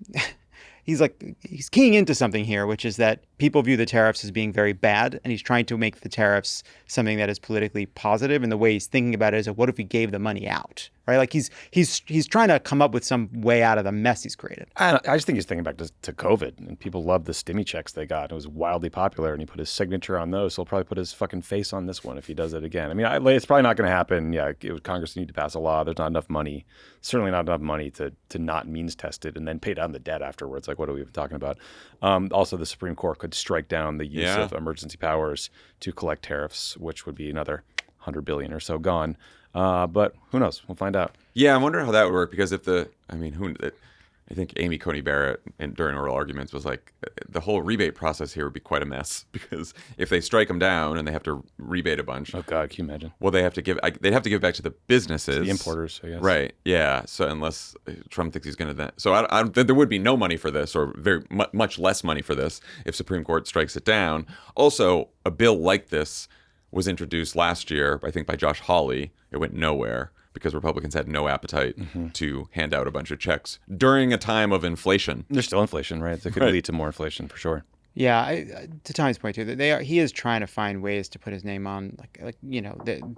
he's keying into something here, which is that people view the tariffs as being very bad, and he's trying to make the tariffs something that is politically positive. And the way he's thinking about it is, what if we gave the money out, right? He's trying to come up with some way out of the mess he's created. I just think he's thinking back to COVID, and people loved the stimmy checks they got. It was wildly popular, and he put his signature on those. So he'll probably put his fucking face on this one if he does it again. I mean, it's probably not going to happen. Yeah, Congress need to pass a law. There's not enough money, certainly not enough money to not means test it and then pay down the debt afterwards. What are we even talking about? Also, the Supreme Court could strike down the use of emergency powers to collect tariffs, which would be another 100 billion or so gone. But who knows? We'll find out. Yeah, I'm wondering how that would work, because I think Amy Coney Barrett during oral arguments was like, the whole rebate process here would be quite a mess, because if they strike them down and they have to rebate a bunch. Oh God, can you imagine? Well, they'd have to give back to the businesses, the importers, I guess. Right? Yeah. So unless Trump thinks he's going to, there would be no money for this, or very much less money for this, if Supreme Court strikes it down. Also, a bill like this was introduced last year, I think, by Josh Hawley. It went nowhere because Republicans had no appetite to hand out a bunch of checks during a time of inflation. There's still inflation, right? That could lead to more inflation for sure. Yeah, to Tommy's point too, he is trying to find ways to put his name on,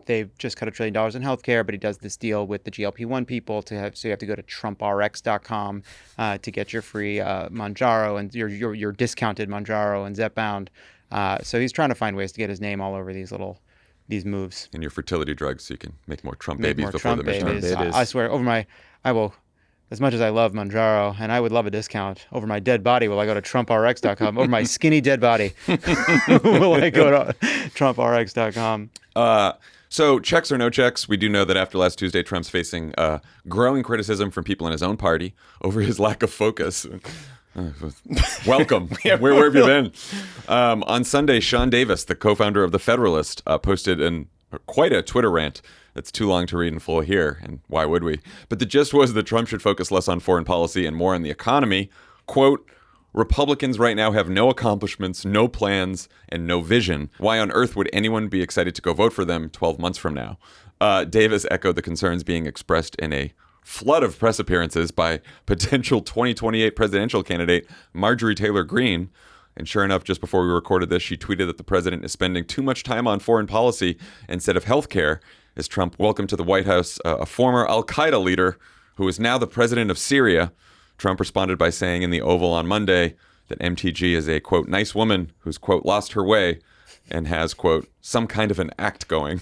they've just cut $1 trillion in healthcare, but he does this deal with the GLP-1 people so you have to go to TrumpRx.com to get your free Mounjaro and your discounted Mounjaro and Zepbound. So he's trying to find ways to get his name all over these moves. And your fertility drugs, so you can make more Trump babies before Trump the midterm. babies. I swear, I will, as much as I love Mounjaro, and I would love a discount, over my dead body will I go to TrumpRx.com. Over my skinny dead body will I go to TrumpRx.com. So checks or no checks, we do know that after last Tuesday, Trump's facing growing criticism from people in his own party over his lack of focus. Welcome. Where have you been? On Sunday, Sean Davis, the co-founder of The Federalist, posted quite a Twitter rant that's too long to read in full here, and why would we? But the gist was that Trump should focus less on foreign policy and more on the economy. Quote, Republicans right now have no accomplishments, no plans, and no vision. Why on earth would anyone be excited to go vote for them 12 months from now? Davis echoed the concerns being expressed in a flood of press appearances by potential 2028 presidential candidate Marjorie Taylor Greene. And sure enough, just before we recorded this, she tweeted that the president is spending too much time on foreign policy instead of healthcare, as Trump welcomed to the White House a former al-Qaeda leader who is now the president of Syria. Trump responded by saying in the Oval on Monday that MTG is a, quote, nice woman who's, quote, lost her way and has, quote, some kind of an act going.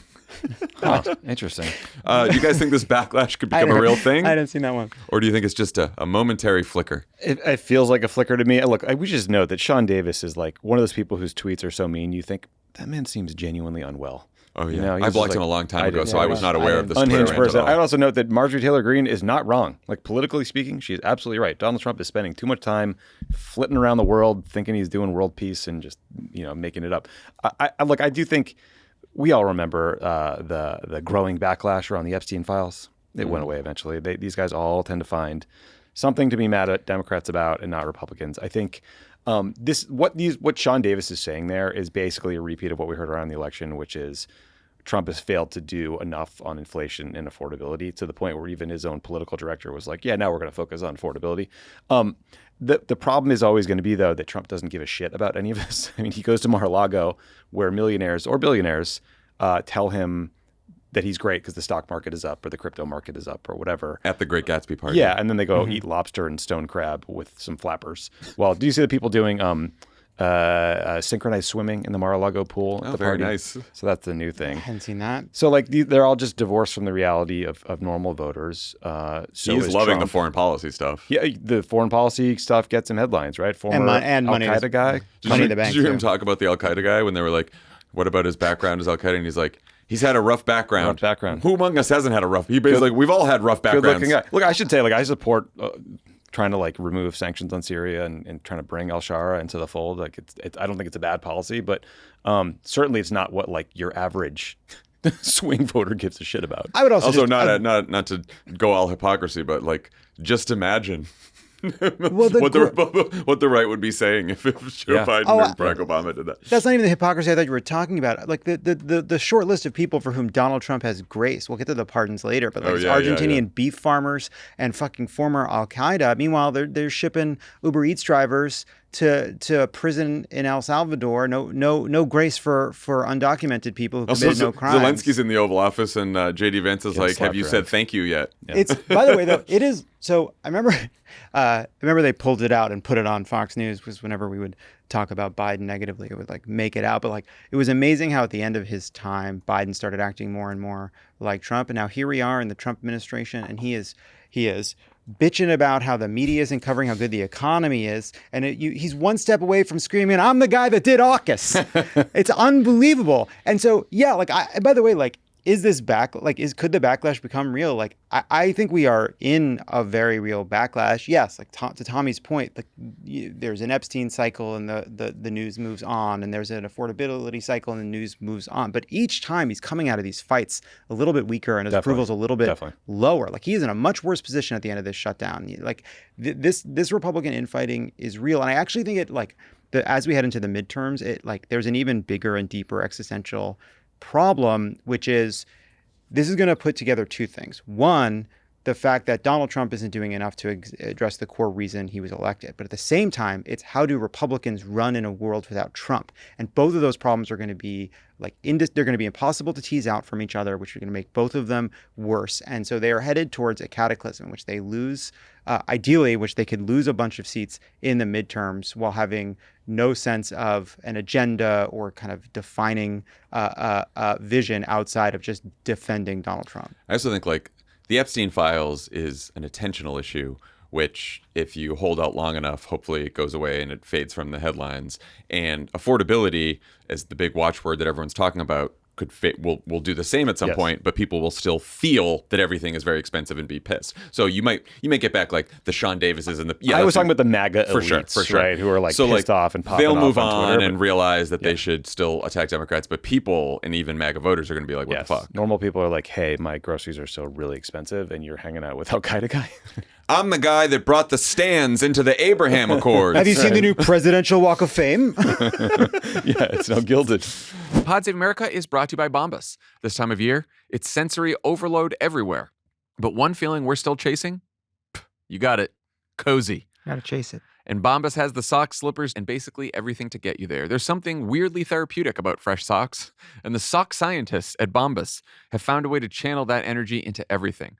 Oh, interesting. Do you guys think this backlash could become a real thing? I didn't see that one. Or do you think it's just a momentary flicker? It feels like a flicker to me. Look, we should just note that Sean Davis is like one of those people whose tweets are so mean, you think, that man seems genuinely unwell. Oh, yeah. You know, I blocked him a long time ago, so I was not aware of this unhinged Twitter rant person. at all. I'd also note that Marjorie Taylor Greene is not wrong. Like, politically speaking, she's absolutely right. Donald Trump is spending too much time flitting around the world, thinking he's doing world peace and just, making it up. I do think we all remember the growing backlash around the Epstein files. It went away eventually. These guys all tend to find something to be mad at Democrats about and not Republicans. I think what Sean Davis is saying there is basically a repeat of what we heard around the election, which is Trump has failed to do enough on inflation and affordability to the point where even his own political director was like, yeah, now we're going to focus on affordability. The problem is always going to be, though, that Trump doesn't give a shit about any of this. I mean, he goes to Mar-a-Lago where millionaires or billionaires tell him that he's great because the stock market is up or the crypto market is up or whatever. At the Great Gatsby party. Yeah, and then they go eat lobster and stone crab with some flappers. Well, do you see the people doing synchronized swimming in the Mar-a-Lago pool at the very party? nice. So that's the new thing. I hadn't seen that. So they're all just divorced from the reality of normal voters. So He's loving Trump. the foreign policy stuff. Yeah, the foreign policy stuff gets him headlines, right? Former and money Al-Qaeda guy. Money in the bank. Did you hear him too. talk about the Al-Qaeda guy when they were like, what about his background as Al-Qaeda? And he's like, He's had a rough background. Rough background. Who among us hasn't had a rough? He basically, we've all had rough backgrounds. Good-looking guy. Look, I should say, I support trying to remove sanctions on Syria and trying to bring al-Shara into the fold. I don't think it's a bad policy, but certainly it's not what your average swing voter gives a shit about. I would also not to go all hypocrisy, but just imagine. Well, what the right would be saying if Joe Biden or Barack Obama did that. That's not even the hypocrisy I thought you were talking about. The short list of people for whom Donald Trump has grace. We'll get to the pardons later, but Argentinian beef farmers and fucking former Al Qaeda. Meanwhile, they're shipping Uber Eats drivers to prison in El Salvador. No grace for undocumented people who committed no crimes. Zelensky's in the Oval Office, and JD Vance is like, "Have you said thank you yet?" Yeah. It's by the way though, it is. So I remember they pulled it out and put it on Fox News, because whenever we would talk about Biden negatively, it would make it out. But it was amazing how at the end of his time, Biden started acting more and more like Trump, and now here we are in the Trump administration, and he is bitching about how the media isn't covering how good the economy is, and he's one step away from screaming, "I'm the guy that did AUKUS." It's unbelievable. And so by the way, is this could the backlash become real? I think we are in a very real backlash. Yes, to Tommy's point, there's an Epstein cycle and the news moves on, and there's an affordability cycle and the news moves on. But each time he's coming out of these fights a little bit weaker, and his approval's a little bit lower. He's in a much worse position at the end of this shutdown. This Republican infighting is real, and I actually think as we head into the midterms, there's an even bigger and deeper existential problem, which is this is going to put together two things. One, the fact that Donald Trump isn't doing enough to address the core reason he was elected. But at the same time, it's how do Republicans run in a world without Trump? And both of those problems are going to be they're going to be impossible to tease out from each other, which are going to make both of them worse. And so they are headed towards a cataclysm, which they lose, ideally, which they could lose a bunch of seats in the midterms while having no sense of an agenda or kind of defining vision outside of just defending Donald Trump. I also think the Epstein files is an attentional issue, which if you hold out long enough, hopefully it goes away and it fades from the headlines. And affordability, as the big watchword that everyone's talking about, will do the same at some point, but people will still feel that everything is very expensive and be pissed. So you may get back the Sean Davises and the I was talking about the MAGA elites, for sure, right? Who are pissed off and popping off they'll move on Twitter, and realize that they should still attack Democrats, but people and even MAGA voters are going to be like, what the fuck? Normal people are like, hey, my groceries are still really expensive, and you're hanging out with Al Qaeda guy. I'm the guy that brought the stands into the Abraham Accords. Have you seen the new Presidential Walk of Fame? Yeah, it's now gilded. Pod Save America is brought to you by Bombas. This time of year, it's sensory overload everywhere. But one feeling we're still chasing? You got it. Cozy. Gotta chase it. And Bombas has the socks, slippers, and basically everything to get you there. There's something weirdly therapeutic about fresh socks. And the sock scientists at Bombas have found a way to channel that energy into everything.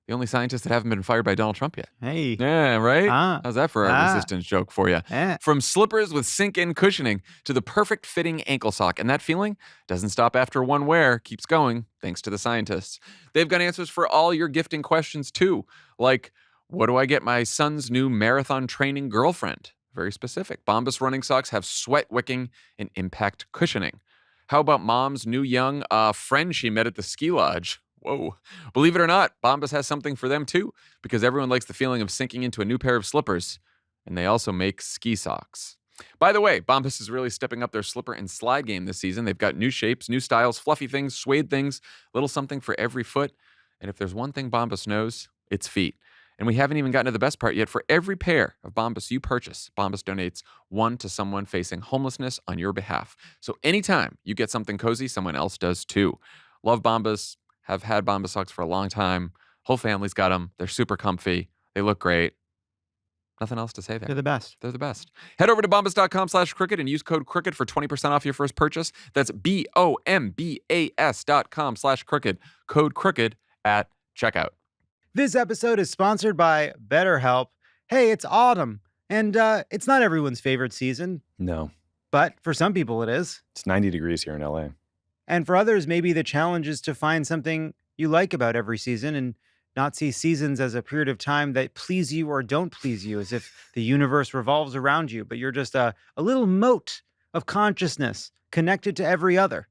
The only scientists that haven't been fired by Donald Trump yet. Hey. Yeah, right? How's that for a resistance joke for you? From slippers with sink-in cushioning to the perfect fitting ankle sock. And that feeling doesn't stop after one wear, keeps going, thanks to the scientists. They've got answers for all your gifting questions too. Like, what do I get my son's new marathon training girlfriend? Very specific. Bombas running socks have sweat wicking and impact cushioning. How about mom's new young friend she met at the ski lodge? Whoa. Believe it or not, Bombas has something for them too, because everyone likes the feeling of sinking into a new pair of slippers, and they also make ski socks. By the way, Bombas is really stepping up their slipper and slide game this season. They've got new shapes, new styles, fluffy things, suede things, little something for every foot. And if there's one thing Bombas knows, it's feet. And we haven't even gotten to the best part yet. For every pair of Bombas you purchase, Bombas donates one to someone facing homelessness on your behalf. So anytime you get something cozy, someone else does too. Love Bombas. Have had Bombas socks for a long time. Whole family's got them. They're super comfy. They look great. Nothing else to say there. They're the best. They're the best. Head over to bombas.com/crooked and use code crooked for 20% off your first purchase. That's BOMBAS.com/crooked. Code crooked at checkout. This episode is sponsored by BetterHelp. Hey, it's autumn, and it's not everyone's favorite season. No. But for some people it is. It's 90 degrees here in LA. And for others, maybe the challenge is to find something you like about every season and not see seasons as a period of time that please you or don't please you, as if the universe revolves around you, but you're just a little mote of consciousness connected to every other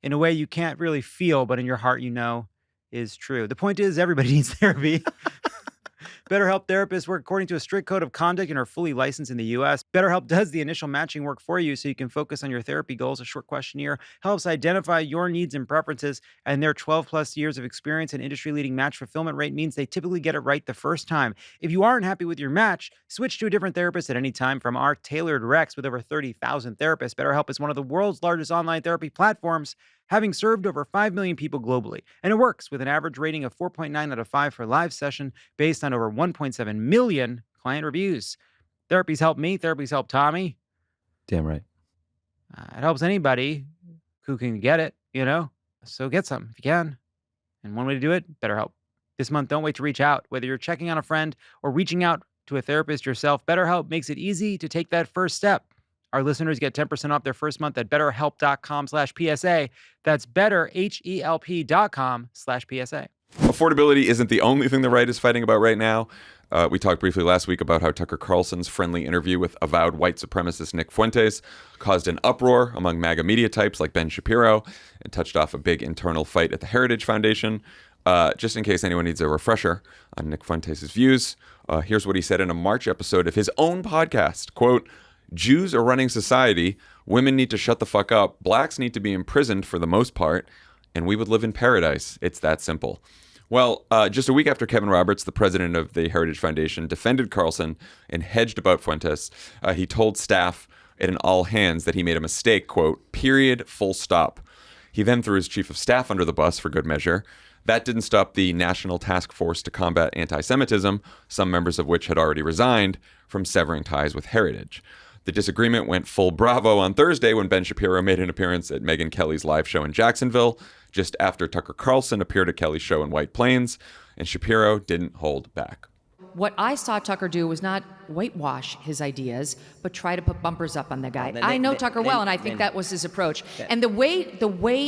in a way you can't really feel, but in your heart you know is true. The point is, everybody needs therapy. BetterHelp therapists work according to a strict code of conduct and are fully licensed in the U.S. BetterHelp does the initial matching work for you so you can focus on your therapy goals. A short questionnaire helps identify your needs and preferences, and their 12-plus years of experience and industry-leading match fulfillment rate means they typically get it right the first time. If you aren't happy with your match, switch to a different therapist at any time from our tailored recs with over 30,000 therapists. BetterHelp is one of the world's largest online therapy platforms, having served over 5 million people globally. And it works with an average rating of 4.9 out of 5 for live session based on over 1.7 million client reviews. Therapy's helped me. Therapy's helped Tommy. Damn right. It helps anybody who can get it, So get some if you can. And one way to do it, BetterHelp. This month, don't wait to reach out. Whether you're checking on a friend or reaching out to a therapist yourself, BetterHelp makes it easy to take that first step. Our listeners get 10% off their first month at betterhelp.com/PSA. That's betterhelp.com/PSA. Affordability isn't the only thing the right is fighting about right now. We talked briefly last week about how Tucker Carlson's friendly interview with avowed white supremacist Nick Fuentes caused an uproar among MAGA media types like Ben Shapiro and touched off a big internal fight at the Heritage Foundation. Just in case anyone needs a refresher on Nick Fuentes' views, here's what he said in a March episode of his own podcast. Quote, "Jews are running society. Women need to shut the fuck up. Blacks need to be imprisoned for the most part. And we would live in paradise. It's that simple." Well, just a week after Kevin Roberts, the president of the Heritage Foundation, defended Carlson and hedged about Fuentes, he told staff at an all hands that he made a mistake, quote, "period, full stop." He then threw his chief of staff under the bus for good measure. That didn't stop the National Task Force to Combat Anti-Semitism, some members of which had already resigned, from severing ties with Heritage. The disagreement went full Bravo on Thursday when Ben Shapiro made an appearance at Megyn Kelly's live show in Jacksonville, just after Tucker Carlson appeared at Kelly's show in White Plains, and Shapiro didn't hold back. What I saw Tucker do was not whitewash his ideas, but try to put bumpers up on the guy. I know Tucker well, and I think that was his approach. And the way,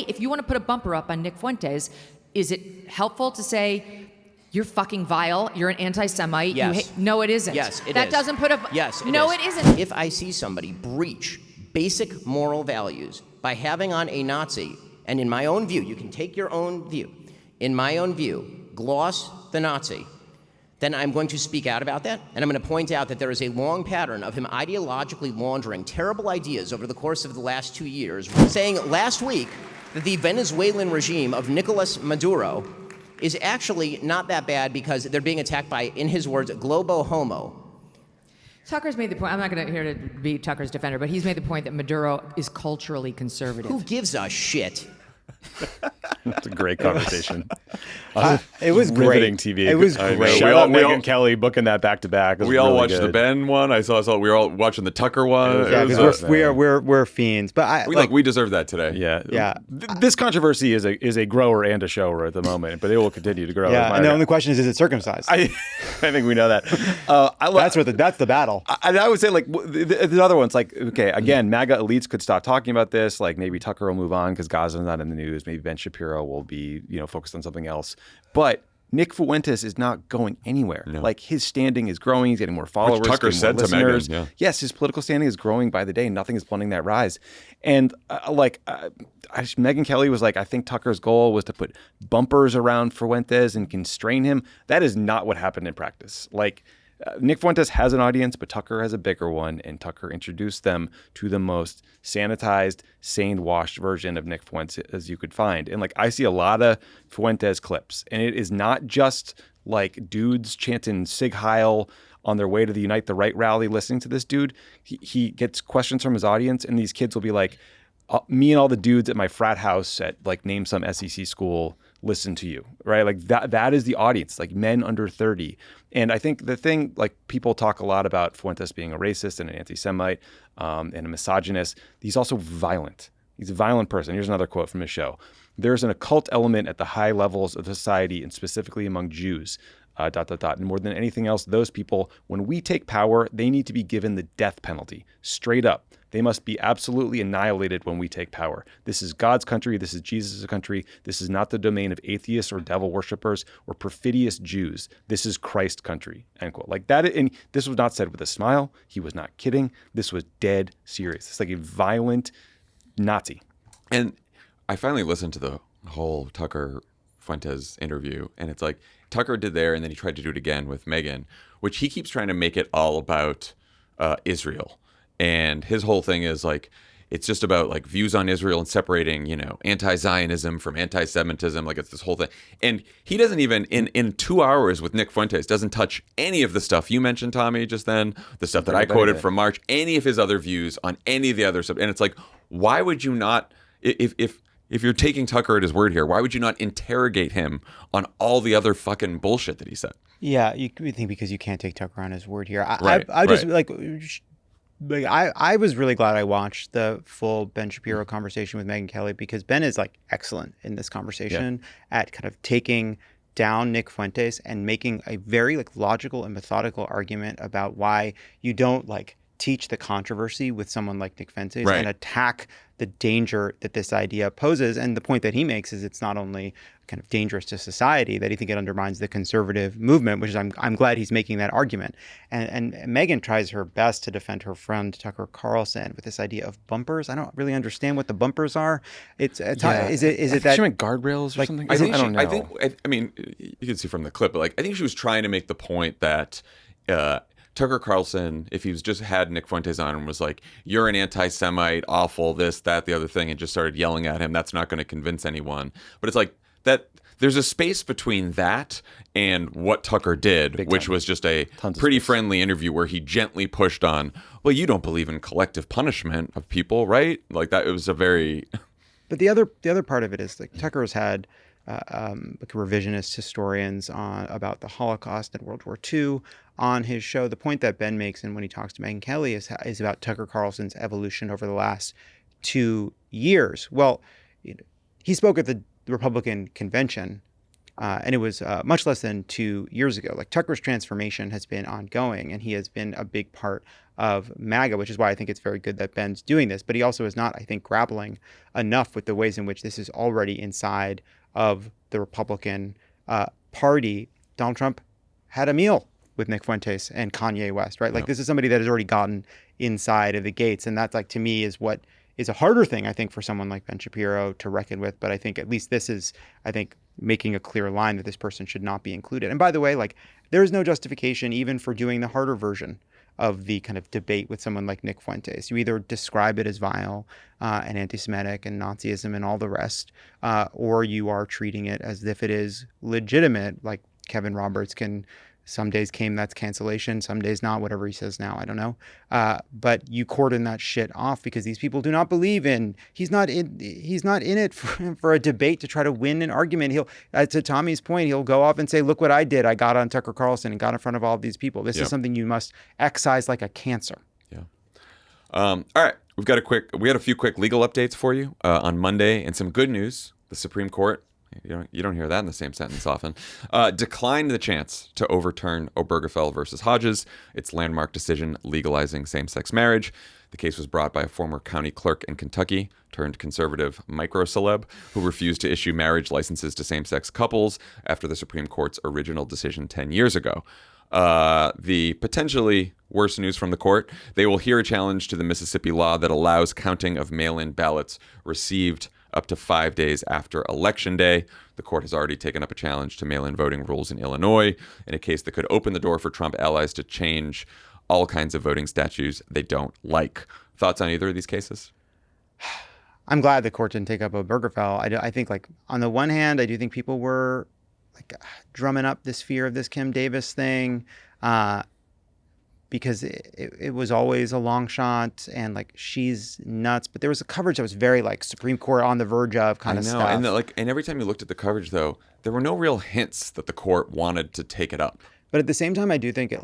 if you want to put a bumper up on Nick Fuentes, is it helpful to say, "You're fucking vile, you're an anti-Semite"? Yes. No, it isn't. Yes, it that is. doesn't put a... Yes, it no, is. it isn't. If I see somebody breach basic moral values by having on a Nazi, and in my own view, you can take your own view, in my own view, gloss the Nazi, then I'm going to speak out about that, and I'm going to point out that there is a long pattern of him ideologically laundering terrible ideas over the course of the last 2 years, saying last week that the Venezuelan regime of Nicolas Maduro is actually not that bad because they're being attacked by, in his words, globo homo. Tucker's made the point, I'm not going to here to be Tucker's defender, but he's made the point that Maduro is culturally conservative. Who gives a shit? That's a great conversation. It was riveting great. TV. It was great. Shout out Megyn Kelly booking that back to back. We all watched the Ben one. I saw we were all watching the Tucker one. Yeah, because we're fiends. But we deserve that today. Yeah. This controversy is a grower and a shower at the moment, but it will continue to grow. Yeah, and the only question is it circumcised? I think we know that. That's the battle. I would say the other ones, okay, again, MAGA elites could stop talking about this. Like maybe Tucker will move on because Gaza's not in the news. Maybe Ben Shapiro will be focused on something else. But Nick Fuentes is not going anywhere. No. His standing is growing. He's getting more followers. Which Tucker said to Megyn. Yeah. Yes, his political standing is growing by the day. Nothing is blunting that rise. And Megyn Kelly was like, I think Tucker's goal was to put bumpers around Fuentes and constrain him. That is not what happened in practice. Nick Fuentes has an audience, but Tucker has a bigger one, and Tucker introduced them to the most sanitized, sane-washed version of Nick Fuentes as you could find. And I see a lot of Fuentes clips, and it is not just dudes chanting Sig Heil on their way to the Unite the Right rally listening to this dude. He gets questions from his audience, and these kids will be like, me and all the dudes at my frat house at name some SEC school listen to you, right? That is the audience, men under 30. And I think the thing, people talk a lot about Fuentes being a racist and an anti-Semite and a misogynist. He's also violent. He's a violent person. Here's another quote from his show. "There's an occult element at the high levels of society and specifically among Jews, ... And more than anything else, those people, when we take power, they need to be given the death penalty, straight up. They must be absolutely annihilated when we take power. This is God's country. This is Jesus' country. This is not the domain of atheists or devil worshippers or perfidious Jews. This is Christ's country," end quote. And this was not said with a smile. He was not kidding. This was dead serious. It's like a violent Nazi. And I finally listened to the whole Tucker Fuentes interview, and it's like Tucker did there, and then he tried to do it again with Megyn, which he keeps trying to make it all about Israel. And his whole thing is like, it's just about like views on Israel and separating, anti-Zionism from anti-Semitism. Like it's this whole thing. And he doesn't even, in 2 hours with Nick Fuentes, doesn't touch any of the stuff you mentioned, Tommy, just then, the stuff that I quoted from March, any of his other views on any of the other stuff. And it's like, why would you not, if you're taking Tucker at his word here, why would you not interrogate him on all the other fucking bullshit that he said? Yeah, you think because you can't take Tucker on his word here. Right, Just I was really glad I watched the full Ben Shapiro conversation with Megyn Kelly, because Ben is like excellent in this conversation at kind of taking down Nick Fuentes and making a very like logical and methodical argument about why you don't like teach the controversy with someone like Nick Fuentes and attack the danger that this idea poses. And the point that he makes is it's not only kind of dangerous to society, that he think it undermines the conservative movement, which is I'm glad he's making that argument. And Megyn tries her best to defend her friend Tucker Carlson with this idea of bumpers. I don't really understand what the bumpers are. Is it that she meant guardrails or something? I mean, you can see from the clip, but like I think she was trying to make the point that Tucker Carlson, if he was just had Nick Fuentes on and was like, you're an anti-Semite, awful, this, that, the other thing, and just started yelling at him, that's not going to convince anyone. But it's like that there's a space between that and what Tucker did, which was just a pretty friendly interview where he gently pushed on, well, you don't believe in collective punishment of people, right? Like that, it was a very... But the other part of it is like Tucker has had like revisionist historians about the Holocaust and World War II on his show. The point that Ben makes, and when he talks to Megyn Kelly, is about Tucker Carlson's evolution over the last 2 years. Well, he spoke at the Republican convention, and it was much less than 2 years ago. Like Tucker's transformation has been ongoing, and he has been a big part of MAGA, which is why I think it's very good that Ben's doing this. But he also is not, I think, grappling enough with the ways in which this is already inside of the Republican Party. Donald Trump had a meal with Nick Fuentes and Kanye West, right? Like this is somebody that has already gotten inside of the gates. And that's like, to me, is what is a harder thing, I think, for someone like Ben Shapiro to reckon with. But I think at least this is, I think, making a clear line that this person should not be included. And by the way, like there is no justification even for doing the harder version of the kind of debate with someone like Nick Fuentes. You either describe it as vile and anti-Semitic and Nazism and all the rest, or you are treating it as if it is legitimate, like Kevin Roberts can... Some days that's cancellation, some days not, whatever he says now, I don't know. But you cordon that shit off because these people do not believe in, he's not in it for a debate to try to win an argument. He'll, to Tommy's point, he'll go off and say, look what I did. I got on Tucker Carlson and got in front of all of these people. This is something you must excise like a cancer. Yeah. All right. We had a few quick legal updates for you on Monday and some good news. The Supreme Court, you don't hear that in the same sentence often, declined the chance to overturn Obergefell versus Hodges, its landmark decision legalizing same-sex marriage. The case was brought by a former county clerk in Kentucky turned conservative micro-celeb who refused to issue marriage licenses to same-sex couples after the Supreme Court's original decision 10 years ago. The potentially worse news from the court, they will hear a challenge to the Mississippi law that allows counting of mail-in ballots received up to 5 days after Election Day. The court has already taken up a challenge to mail-in voting rules in Illinois in a case that could open the door for Trump allies to change all kinds of voting statutes they don't like. Thoughts on either of these cases? I'm glad the court didn't take up Obergefell. I think, like, on the one hand, I do think people were like drumming up this fear of this Kim Davis thing, because it was always a long shot and like she's nuts. But there was a coverage that was very like Supreme Court on the verge of kind of stuff. And every time you looked at the coverage, though, there were no real hints that the court wanted to take it up. But at the same time, I do think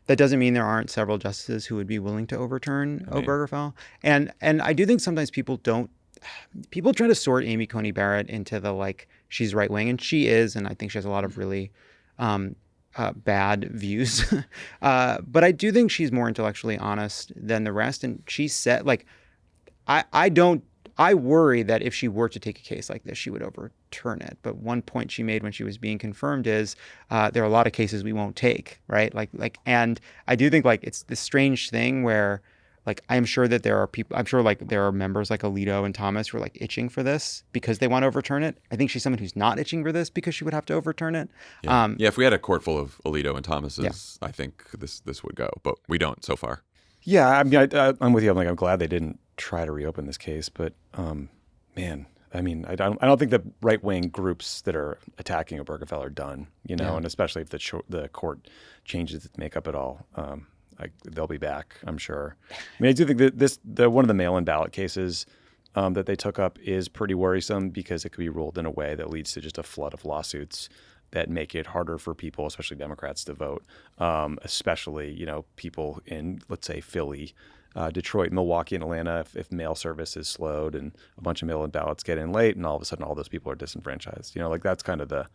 that doesn't mean there aren't several justices who would be willing to overturn Obergefell. And I do think sometimes people try to sort Amy Coney Barrett into the like she's right wing, and she is, and I think she has a lot of really bad views. But I do think she's more intellectually honest than the rest. And she said, like, I worry that if she were to take a case like this, she would overturn it. But one point she made when she was being confirmed is there are a lot of cases we won't take, right? And I do think like it's this strange thing where Like, I'm sure that there are people, I'm sure like there are members like Alito and Thomas who are like itching for this because they want to overturn it. I think she's someone who's not itching for this because she would have to overturn it. Yeah, if we had a court full of Alito and Thomases, I think this would go, but we don't so far. Yeah, I mean, I'm with you. I'm glad they didn't try to reopen this case, but man, I mean, I don't think the right-wing groups that are attacking Obergefell are done, and especially if the court changes its makeup at all. They'll be back, I'm sure. I mean, I do think that one of the mail-in ballot cases that they took up is pretty worrisome because it could be ruled in a way that leads to just a flood of lawsuits that make it harder for people, especially Democrats, to vote, especially, people in, let's say, Philly, Detroit, Milwaukee, and Atlanta, if mail service is slowed and a bunch of mail-in ballots get in late, and all of a sudden all those people are disenfranchised. That's kind of the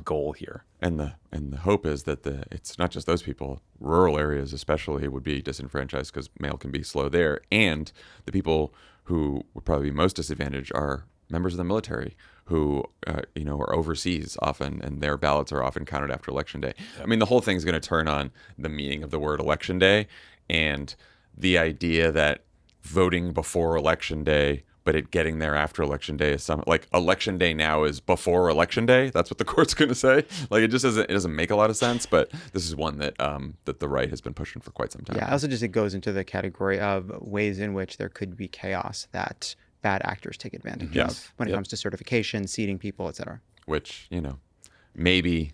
goal here. And the hope is that it's not just those people. Rural areas especially would be disenfranchised because mail can be slow there. And the people who would probably be most disadvantaged are members of the military who are overseas often, and their ballots are often counted after Election Day. I mean, the whole thing's going to turn on the meaning of the word Election Day and the idea that voting before Election Day, but it getting there after Election Day is something like Election Day now is before Election Day. That's what the court's going to say. Like, it doesn't make a lot of sense, but this is one that that the right has been pushing for quite some time. Yeah, also just it goes into the category of ways in which there could be chaos that bad actors take advantage of when it comes to certification, seating people, et cetera. Which, maybe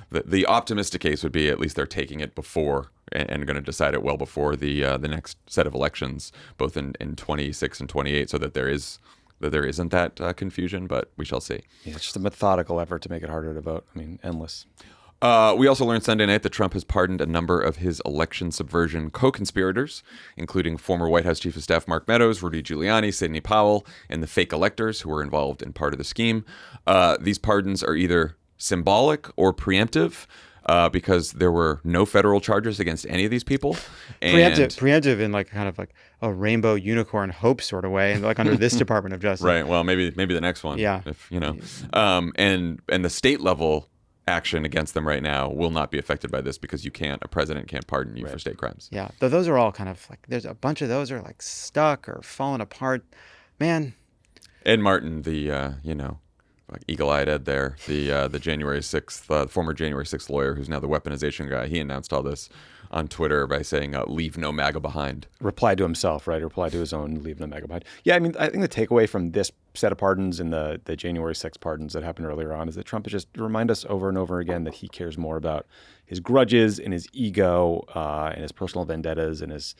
the optimistic case would be at least they're taking it before and going to decide it well before the next set of elections, both in 26 and 28, so that there isn't that confusion, but we shall see. Yeah, it's just a methodical effort to make it harder to vote. I mean, endless. We also learned Sunday night that Trump has pardoned a number of his election subversion co-conspirators, including former White House Chief of Staff Mark Meadows, Rudy Giuliani, Sidney Powell, and the fake electors who were involved in part of the scheme. These pardons are either symbolic or preemptive, because there were no federal charges against any of these people. And preemptive in like kind of like a rainbow unicorn hope sort of way, and like under this Department of Justice. Right. Well, maybe the next one. Yeah. If and the state level action against them right now will not be affected by this because a president can't pardon you for state crimes. Yeah. Though those are all kind of like, there's a bunch of those are like stuck or falling apart. Man. Ed Martin, the like eagle-eyed Ed there, the January 6th, former January 6th lawyer who's now the weaponization guy, he announced all this on Twitter by saying, leave no MAGA behind. Replied to himself, right? Replied to his own leave no MAGA behind. Yeah, I mean, I think the takeaway from this set of pardons and the January 6th pardons that happened earlier on is that Trump has just remind us over and over again that he cares more about his grudges and his ego and his personal vendettas and his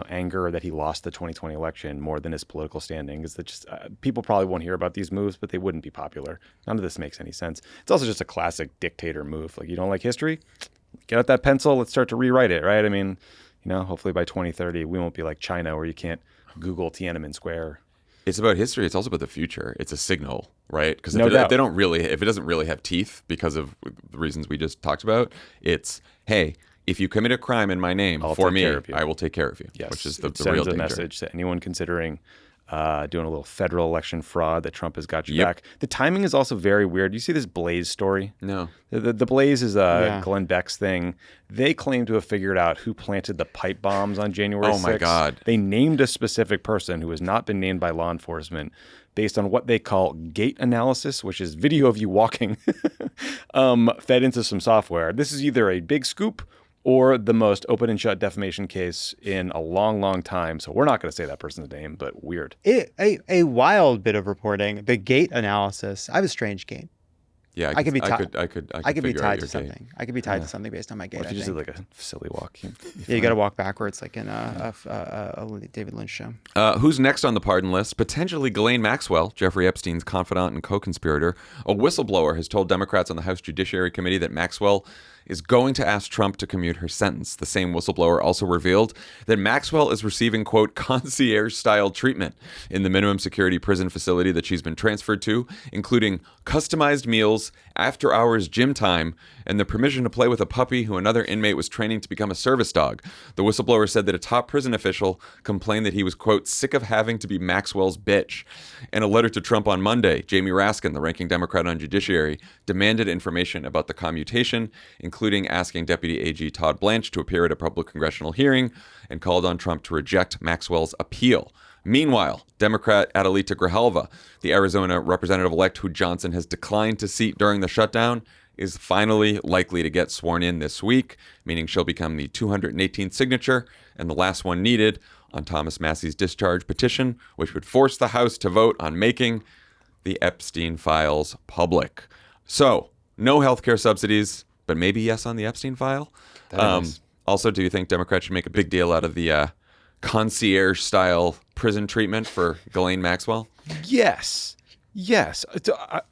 anger that he lost the 2020 election more than his political standing. Is that just people probably won't hear about these moves, but they wouldn't be popular. None of this makes any sense. It's also just a classic dictator move. Like, you don't like history? Get out that pencil. Let's start to rewrite it, right? I mean, hopefully by 2030, we won't be like China where you can't Google Tiananmen Square. It's about history. It's also about the future. It's a signal, right? Because if it doesn't really have teeth because of the reasons we just talked about, it's, hey, if you commit a crime in my name for me, I will take care of you. Yes. Which is the real sends danger. a message to anyone considering doing a little federal election fraud that Trump has got you back. The timing is also very weird. You see this Blaze story? No. The Blaze is Glenn Beck's thing. They claim to have figured out who planted the pipe bombs on January 6th. Oh, my God. They named a specific person who has not been named by law enforcement based on what they call gait analysis, which is video of you walking fed into some software. This is either a big scoop or the most open and shut defamation case in a long, long time. So we're not going to say that person's name, but weird. A wild bit of reporting. The gait analysis. I have a strange gait. Yeah, I could be tied. I could be tied to gate. something. I could be tied to something based on my gait. What if you just did like a silly walk? You got to walk backwards, like in a David Lynch show. Who's next on the pardon list? Potentially Ghislaine Maxwell, Jeffrey Epstein's confidant and co-conspirator. A whistleblower has told Democrats on the House Judiciary Committee that Maxwell is going to ask Trump to commute her sentence. The same whistleblower also revealed that Maxwell is receiving, quote, concierge-style treatment in the minimum security prison facility that she's been transferred to, including customized meals, after-hours gym time, and the permission to play with a puppy who another inmate was training to become a service dog. The whistleblower said that a top prison official complained that he was, quote, sick of having to be Maxwell's bitch. In a letter to Trump on Monday, Jamie Raskin, the ranking Democrat on Judiciary, demanded information about the commutation, including including asking Deputy AG Todd Blanche to appear at a public congressional hearing, and called on Trump to reject Maxwell's appeal. Meanwhile, Democrat Adelita Grijalva, the Arizona representative-elect who Johnson has declined to seat during the shutdown, is finally likely to get sworn in this week, meaning she'll become the 218th signature and the last one needed on Thomas Massie's discharge petition, which would force the House to vote on making the Epstein files public. So, no healthcare subsidies, but maybe yes on the Epstein file. Also, do you think Democrats should make a big deal out of the concierge-style prison treatment for Ghislaine Maxwell? Yes.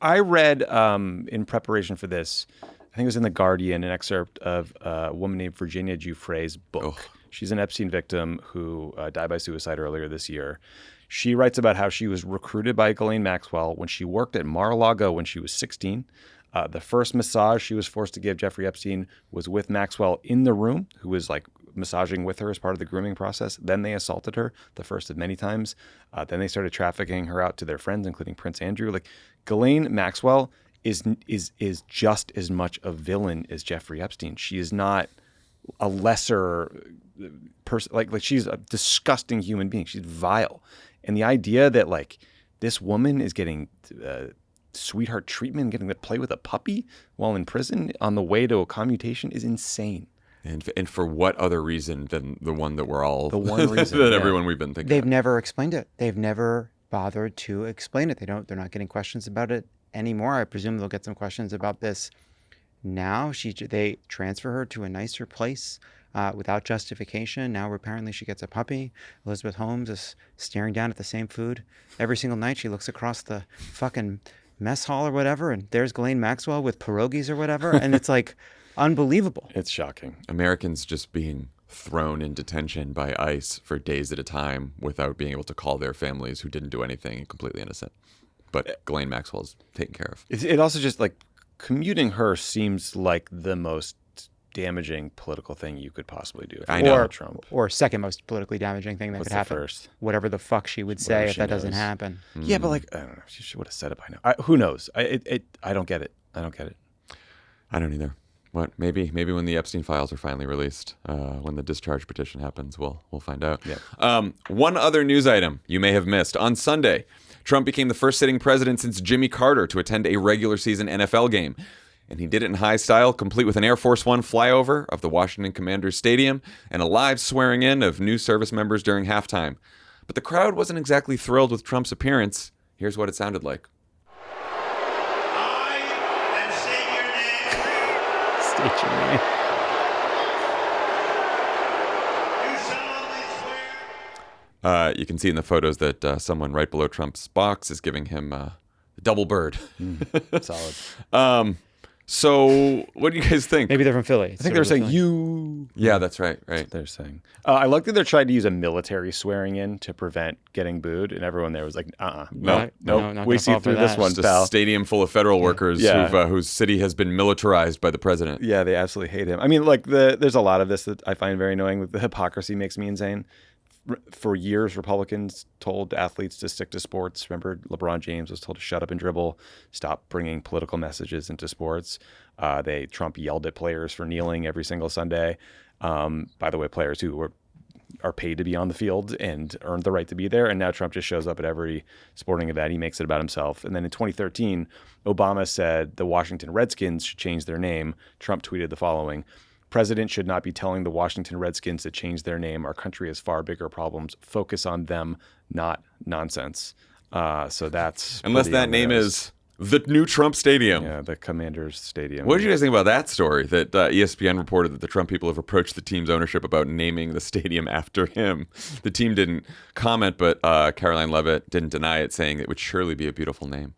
I read in preparation for this, I think it was in The Guardian, an excerpt of a woman named Virginia Giuffre's book. Oh. She's an Epstein victim who died by suicide earlier this year. She writes about how she was recruited by Ghislaine Maxwell when she worked at Mar-a-Lago when she was 16. The first massage she was forced to give Jeffrey Epstein was with Maxwell in the room, who was like massaging with her as part of the grooming process. Then they assaulted her, the first of many times. Then they started trafficking her out to their friends, including Prince Andrew. Like, Ghislaine Maxwell is just as much a villain as Jeffrey Epstein. She is not a lesser person. Like she's a disgusting human being. She's vile. And the idea that like this woman is getting sweetheart treatment, getting to play with a puppy while in prison on the way to a commutation is insane. And for what other reason than the one that we're all, the one reason that everyone we've been thinking They've of. never explained it. They've never bothered to explain it. They're not getting questions about it anymore. I presume they'll get some questions about this now. They transfer her to a nicer place without justification. Now apparently she gets a puppy. Elizabeth Holmes is staring down at the same food every single night. She looks across the fucking mess hall or whatever, and there's Ghislaine Maxwell with pierogies or whatever, and it's like unbelievable. It's shocking. Americans just being thrown in detention by ICE for days at a time without being able to call their families who didn't do anything, completely innocent. But Ghislaine Maxwell's taken care of. It also just like commuting her seems like the most damaging political thing you could possibly do. I know. Trump. Or second most politically damaging thing that What's could happen. First? Whatever the fuck she would say if that doesn't happen. Yeah, but like, I don't know. She would have said it by now. Who knows? I don't get it. I don't get it. I don't either. What? Maybe when the Epstein files are finally released, when the discharge petition happens, we'll find out. Yeah. One other news item you may have missed. On Sunday, Trump became the first sitting president since Jimmy Carter to attend a regular season NFL game. And he did it in high style, complete with an Air Force One flyover of the Washington Commanders Stadium and a live swearing in of new service members during halftime. But the crowd wasn't exactly thrilled with Trump's appearance. Here's what it sounded like. I am saying your name. State your name. You solemnly swear. You can see in the photos that someone right below Trump's box is giving him a double bird. Solid. So what do you guys think? Maybe they're from Philly. I think they're saying you. Yeah, that's right. That's what they're saying. I like that they're trying to use a military swearing in to prevent getting booed, and everyone there was like, No, we see through this one, Just pal. a stadium full of federal workers whose city has been militarized by the president. Yeah, they absolutely hate him. I mean, like there's a lot of this that I find very annoying. The hypocrisy makes me insane. For years, Republicans told athletes to stick to sports. Remember, LeBron James was told to shut up and dribble, stop bringing political messages into sports. Trump yelled at players for kneeling every single Sunday. By the way, players who are paid to be on the field and earned the right to be there. And now Trump just shows up at every sporting event. He makes it about himself. And then in 2013, Obama said the Washington Redskins should change their name. Trump tweeted the following: "President should not be telling the Washington Redskins to change their name. Our country has far bigger problems. Focus on them, not nonsense." So that's unless that name is the new Trump Stadium. Yeah, the Commanders Stadium. What did you guys think about that story? That ESPN reported that the Trump people have approached the team's ownership about naming the stadium after him. The team didn't comment, but Caroline Lovett didn't deny it, saying it would surely be a beautiful name.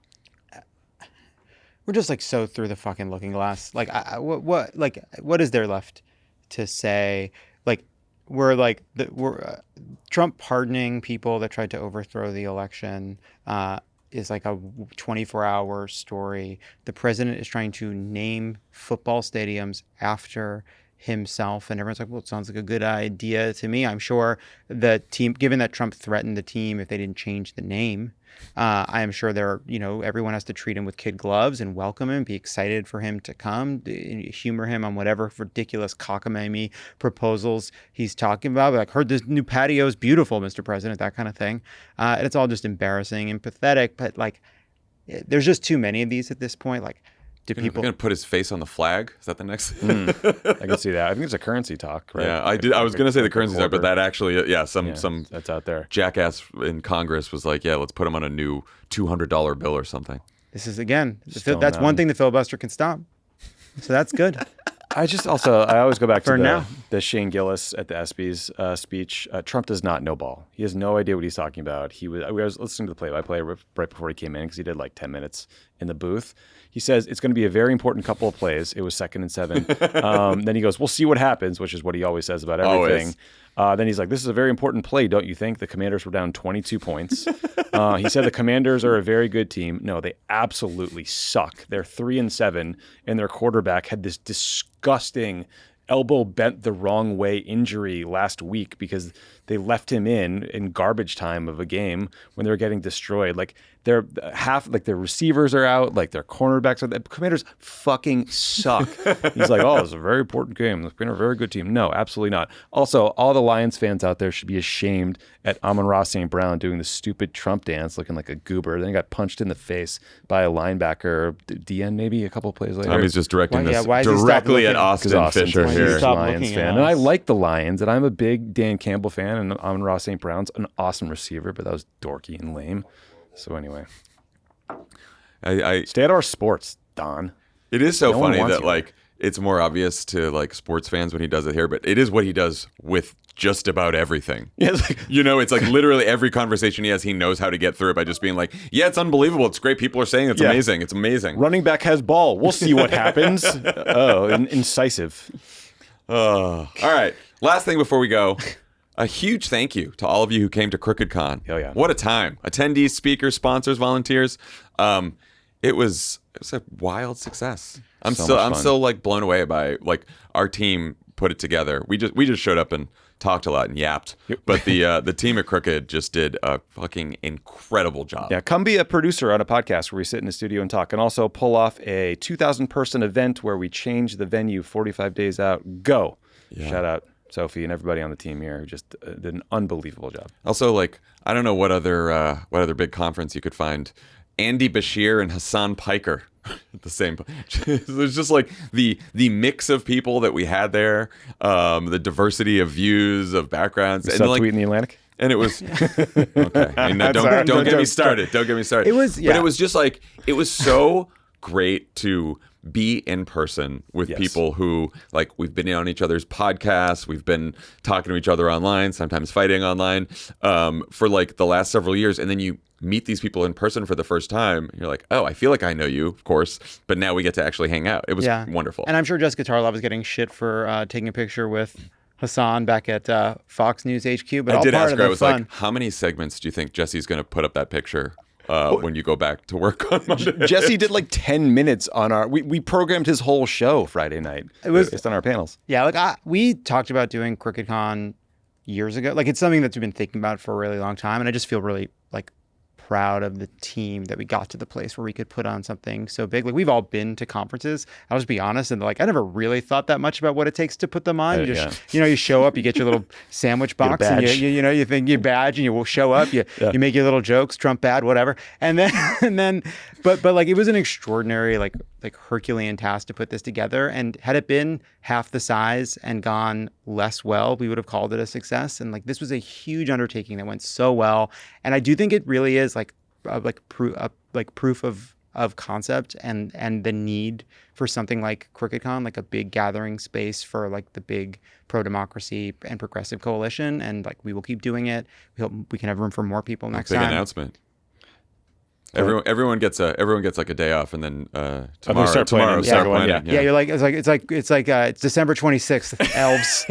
We're just like so through the fucking looking glass. Like, what is there left to say? Like, we're Trump pardoning people that tried to overthrow the election is like a 24-hour story. The president is trying to name football stadiums after himself, and everyone's like, well, it sounds like a good idea to me. I'm sure the team, given that Trump threatened the team if they didn't change the name, I am sure everyone has to treat him with kid gloves and welcome him, be excited for him to come, humor him on whatever ridiculous cockamamie proposals he's talking about. Like, heard this new patio is beautiful, Mr. President, that kind of thing. And it's all just embarrassing and pathetic, but like, there's just too many of these at this point. Like, do people going to put his face on the flag? Is that the next? I can see that. I think it's a currency talk, right? Yeah, I was going to say the currency talk, but that actually, some that's out there. Jackass in Congress was like, yeah, let's put him on a new $200 bill or something. This is that's one thing the filibuster can stop. So that's good. I always go back to the Shane Gillis at the ESPY's speech. Trump does not know ball. He has no idea what he's talking about. I was listening to the play-by-play right before he came in because he did like 10 minutes in the booth. He says it's going to be a very important couple of plays. It was 2nd and 7. Then he goes, we'll see what happens, which is what he always says about everything. Then he's like, this is a very important play, don't you think? The Commanders were down 22 points. He said the Commanders are a very good team. No, they absolutely suck. They're 3 and 7, and their quarterback had this disgusting elbow bent the wrong way injury last week because they left him in garbage time of a game when they were getting destroyed. Like, their receivers are out, like their cornerbacks are. The Commanders fucking suck. He's like, oh, it's a very important game. They're a very good team. No, absolutely not. Also, all the Lions fans out there should be ashamed at Amon-Ra St. Brown doing the stupid Trump dance, looking like a goober. Then he got punched in the face by a linebacker, DN maybe a couple plays later. Tommy's just directing this directly at Austin Fisher here. Lions fan, and I like the Lions, and I'm a big Dan Campbell fan, and Amon-Ra St. Brown's an awesome receiver, but that was dorky and lame. So anyway, I stay out of our sports, Don. It is so funny that like it's more obvious to like sports fans when he does it here, but it is what he does with just about everything. Yeah, it's like, it's like literally every conversation he has, he knows how to get through it by just being like, yeah, it's unbelievable. It's great. People are saying it's amazing. It's amazing. Running back has ball. We'll see what happens. Incisive. All right. Last thing before we go. A huge thank you to all of you who came to CrookedCon. Oh, yeah. What a time. Attendees, speakers, sponsors, volunteers. It was a wild success. I'm still like blown away by like our team put it together. We just showed up and talked a lot and yapped. But the team at Crooked just did a fucking incredible job. Yeah, come be a producer on a podcast where we sit in the studio and talk, and also pull off a 2,000 person event where we change the venue 45 days out. Go. Yeah. Shout out Sophie and everybody on the team here who just did an unbelievable job. Also, like, I don't know what other big conference you could find Andy Bashir and Hassan Piker at the same point. There's just like the mix of people that we had there, the diversity of views, of backgrounds. And like, tweet in the Atlantic. And it was okay. I mean, don't get me started. Don't get me started. It was, but it was just like it was so great to be in person with people who, like, we've been on each other's podcasts, we've been talking to each other online, sometimes fighting online, for like the last several years, and then you meet these people in person for the first time. You're like, oh, I feel like I know you, of course, but now we get to actually hang out. It was wonderful. And I'm sure Jessica Tarlov is getting shit for taking a picture with Hassan back at Fox News HQ. But I did ask her, I was fun. like, how many segments do you think Jesse's going to put up that picture when you go back to work on Monday? Jesse did like 10 minutes on our... We programmed his whole show Friday night. It was based on our panels. Yeah, like we talked about doing CrookedCon years ago. Like, it's something that we've been thinking about for a really long time, and I just feel really like proud of the team that we got to the place where we could put on something so big. Like, we've all been to conferences. I'll just be honest, and like I never really thought that much about what it takes to put them on. You just, you show up, you get your little sandwich box, and you think you badge, and you will show up. You make your little jokes, Trump bad, whatever, and then, but like it was an extraordinary like Herculean task to put this together. And had it been half the size and gone less well, we would have called it a success. And like this was a huge undertaking that went so well. And I do think it really is like proof of concept and the need for something like CrookedCon, like a big gathering space for like the big pro-democracy and progressive coalition. And like we will keep doing it. We hope we can have room for more people next time. Big announcement. Everyone gets like a day off, and then we start planning. start Yeah, planning. Yeah, you're like it's December 26th. Elves,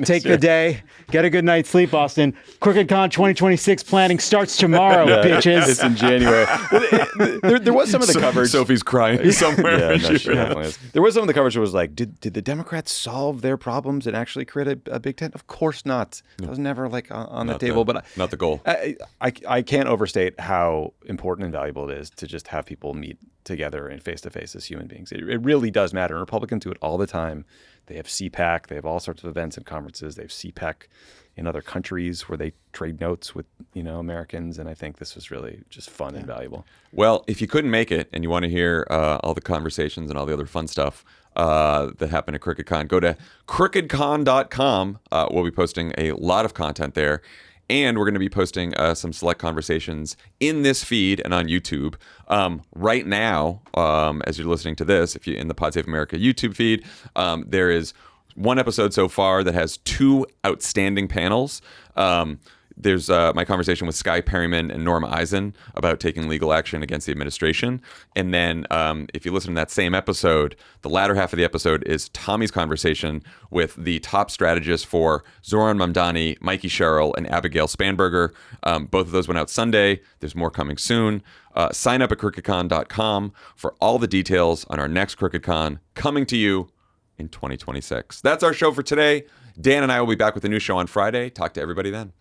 take the day, get a good night's sleep, Austin. Crooked Con 2026 planning starts tomorrow, bitches. It's in January. There was some of the coverage. Sophie's crying somewhere. Yeah, no, she definitely is. There was some of the coverage that was like, did the Democrats solve their problems and actually create a Big Tent? Of course not. That was never like on the table. But not the goal. I can't overstate how important and valuable it is to just have people meet together and face to face as human beings. It really does matter. And Republicans do it all the time. They have CPAC. They have all sorts of events and conferences. They have CPAC in other countries where they trade notes with Americans. And I think this was really just fun and valuable. Well, if you couldn't make it and you want to hear all the conversations and all the other fun stuff that happened at CrookedCon, go to crookedcon.com. We'll be posting a lot of content there. And we're going to be posting some select conversations in this feed and on YouTube. Right now, as you're listening to this, if you're in the Pod Save America YouTube feed, there is one episode so far that has 2 outstanding panels. There's my conversation with Skye Perryman and Norma Eisen about taking legal action against the administration. And then if you listen to that same episode, the latter half of the episode is Tommy's conversation with the top strategists for Zoran Mamdani, Mikey Sherrill, and Abigail Spanberger. Both of those went out Sunday. There's more coming soon. Sign up at crookedcon.com for all the details on our next CrookedCon coming to you in 2026. That's our show for today. Dan and I will be back with a new show on Friday. Talk to everybody then.